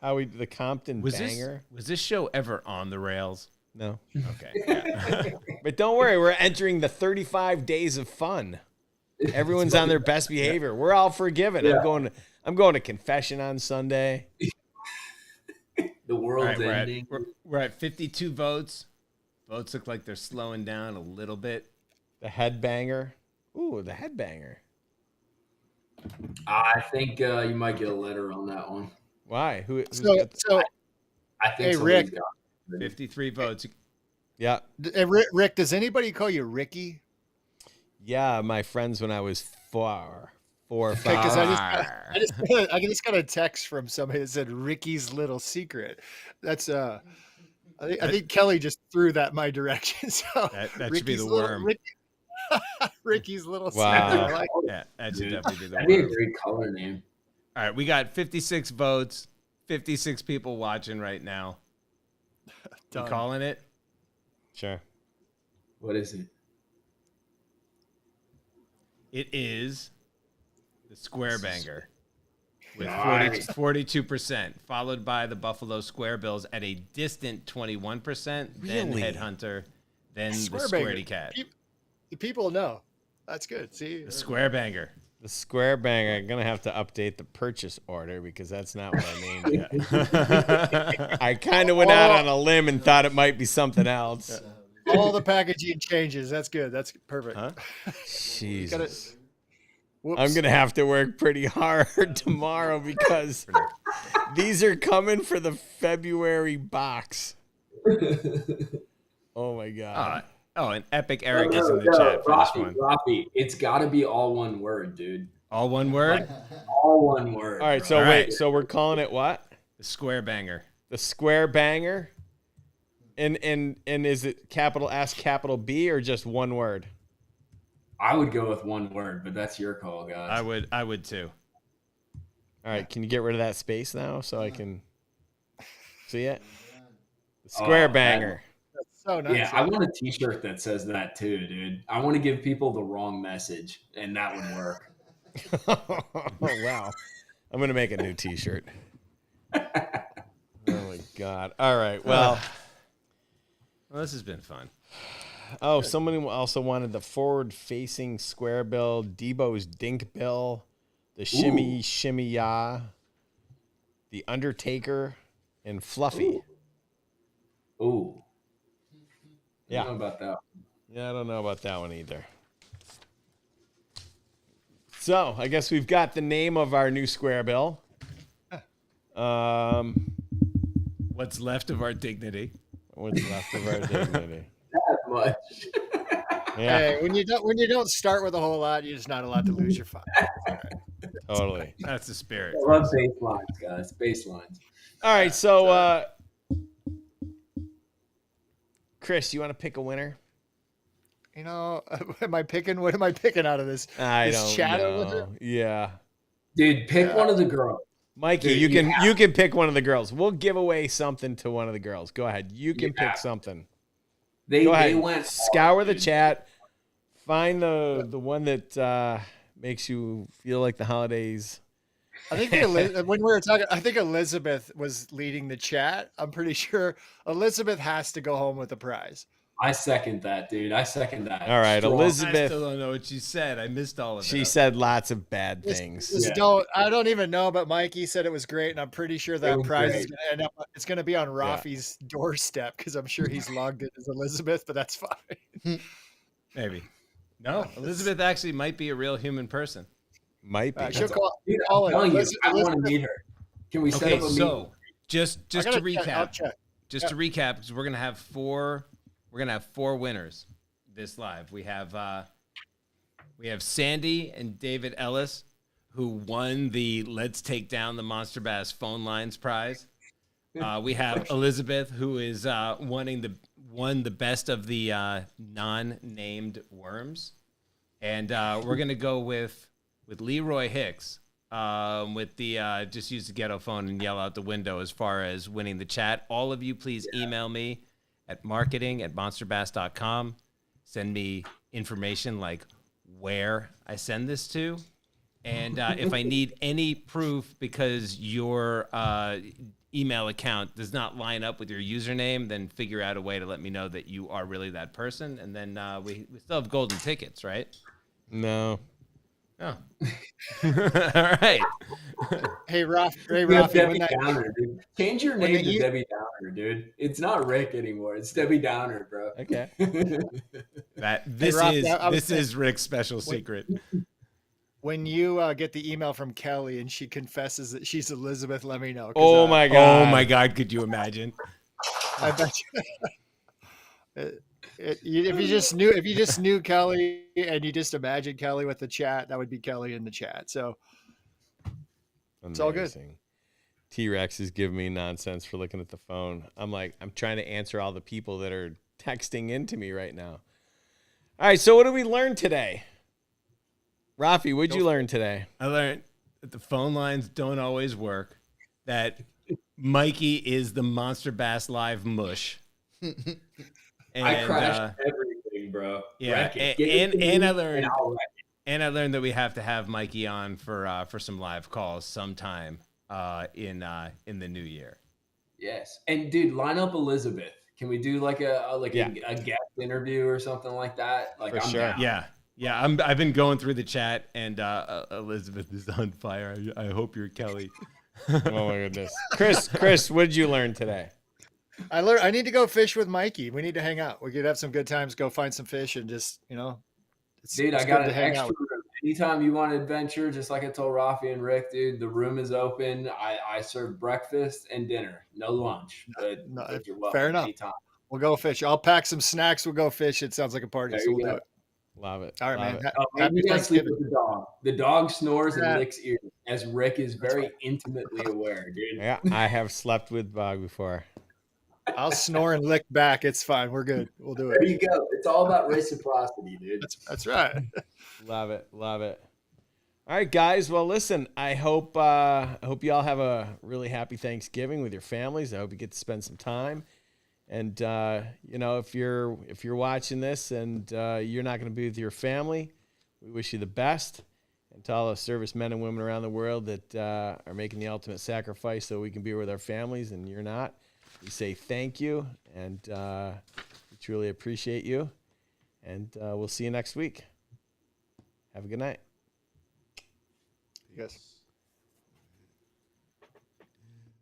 Howie, the Compton banger. Was this show ever on the rails? No. Okay. Yeah. But don't worry, we're entering the 35 days of fun. Everyone's on their best behavior. We're all forgiven. Yeah. I'm going to confession on Sunday. The world's All right, ending. we're at 52 votes. Votes look like they're slowing down a little bit. The headbanger. Ooh, the headbanger. I think you might get a letter on that one. Why? Who's So, got so I think Hey, somebody's Rick. got it. 53 votes. yeah. Rick, does anybody call you Ricky? Yeah, my friends when I was 4 or 5. Because I just got a text from somebody that said Ricky's little secret. That's I think Kelly just threw that my direction. So That should be Ricky's the little- worm. Ricky's little Wow. secret. I like it. Yeah, that should Dude, definitely be the That'd be a worm. great color name. All right, we got 56 votes, 56 people watching right now. You Done. calling it? Sure. What is it? It is the Square Banger with Nice. 42%, followed by the Buffalo Square Bills at a distant 21%, then Really? Headhunter, then the Square Squaredy Banger. Cat. The people know. That's good. See, The Square Banger. The square banger. I'm gonna have to update the purchase order because that's not what I named yet. I kind of went out on a limb and thought it might be something else. all the packaging changes. That's good. That's perfect. Huh? Jesus. Whoops. I'm gonna have to work pretty hard tomorrow because these are coming for the February box. Oh my God. And Epic Eric is in the chat for this one. Raphie, it's got to be all one word, dude. All one word? All one word. All right, so All wait, right. so we're calling it what? The Square Banger. The square banger? And is it capital S, capital B, or just one word? I would go with one word, but that's your call, guys. I would too. All right, can you get rid of that space now so I can see it? The square banger. That's so nice. Yeah, I want a T-shirt that says that too, dude. I want to give people the wrong message, and that would work. Oh, wow. I'm going to make a new T-shirt. Oh, my God. All right, well. Well, this has been fun. Oh, somebody also wanted the forward-facing square bill, Debo's dink bill, the shimmy shimmy ya, the Undertaker, and Fluffy. Ooh. Yeah. I don't know about that. Yeah, I don't know about that one either. So I guess we've got the name of our new square bill. What's left of our dignity? What's left of our dignity? That much. Yeah, Hey, when you don't start with a whole lot, you're just not allowed to lose your fun. totally. That's the spirit. I love baselines, guys. Baselines. All right, so Chris, you want to pick a winner? You know, am I picking? What am I picking out of this? I This don't chat over there? know. Yeah. Dude, pick one of the girls. Mikey, Dude, you can pick one of the girls. We'll give away something to one of the girls. Go ahead. You can Yeah. pick something. They Go ahead. went Scour the chat. Find the one that makes you feel like the holidays. I think when we were talking, I think Elizabeth was leading the chat. I'm pretty sure Elizabeth has to go home with the prize. I second that, dude. I second that. All right, Strong. I Elizabeth. still don't know what you said. I missed all of it. She said lots of bad things. I don't even know, but Mikey said it was great, and I'm pretty sure that was prize great. is going to end up. It's going to be on Rafi's doorstep because I'm sure he's logged in as Elizabeth, but that's fine. Maybe. No, Elizabeth actually might be a real human person. Might be. She'll call. Dude, call I'm it. telling you, Elizabeth- I want to meet her. Can we set Okay, up a meeting? so just I to gotta recap, check, I'll check. to recap, because we're gonna have four winners this live. We have Sandy and David Ellis, who won the Let's Take Down the Monster Bass phone lines prize. We have Elizabeth, who is won the best of the non-named worms, and we're gonna go with Leroy Hicks. With the just use the ghetto phone and yell out the window as far as winning the chat. All of you, please email me at marketing@monsterbass.com. Send me information like where I send this to. And if I need any proof because your email account does not line up with your username, then figure out a way to let me know that you are really that person. And then we still have golden tickets, right? No. Oh. All right. Hey, Raphie, Debbie Downer, dude. Change your name to Debbie Downer, dude. It's not Rick anymore. It's Debbie Downer, bro. Okay. This is Rick's special secret. When you get the email from Kelly and she confesses that she's Elizabeth, let me know. Oh my God. Oh my God. Could you imagine? I bet you. If you just knew Kelly and you just imagined Kelly with the chat, that would be Kelly in the chat. So it's all good. T-Rex is giving me nonsense for looking at the phone. I'm trying to answer all the people that are texting into me right now. All right, so what did we learn today? Raphie, what'd you learn today? I learned that the phone lines don't always work, that Mikey is the Monster Bass Live mush. I crashed everything, bro. Yeah, and I learned that we have to have Mikey on for some live calls sometime in the new year. Yes, and dude, line up Elizabeth. Can we do like a guest interview or something like that? Like, For I'm sure. down. Yeah. I've been going through the chat, and Elizabeth is on fire. I hope you're Kelly. Oh my goodness, Chris, what did you learn today? I need to go fish with Mikey. We need to hang out. We could have some good times. Go find some fish and just Dude, I got an extra room. Anytime you want to adventure, just like I told Raphie and Rick, dude, the room is open. I serve breakfast and dinner, no lunch. But you're welcome. Fair enough. Anytime. We'll go fish. I'll pack some snacks. We'll go fish. It sounds like a party. So we'll do it. Love it. All right, man. Happy Thanksgiving. With the dog. The dog snores and licks ears, as Rick is very intimately aware, dude. Yeah, I have slept with Bog before. I'll snore and lick back. It's fine. We're good. We'll do it. There you go. It's all about reciprocity, dude. That's right. Love it. All right, guys. Well, listen, I hope you all have a really happy Thanksgiving with your families. I hope you get to spend some time. And if you're watching this and you're not going to be with your family, we wish you the best. And to all the servicemen and women around the world that are making the ultimate sacrifice so we can be with our families and you're not, we say thank you, and we truly appreciate you. And we'll see you next week. Have a good night. Yes.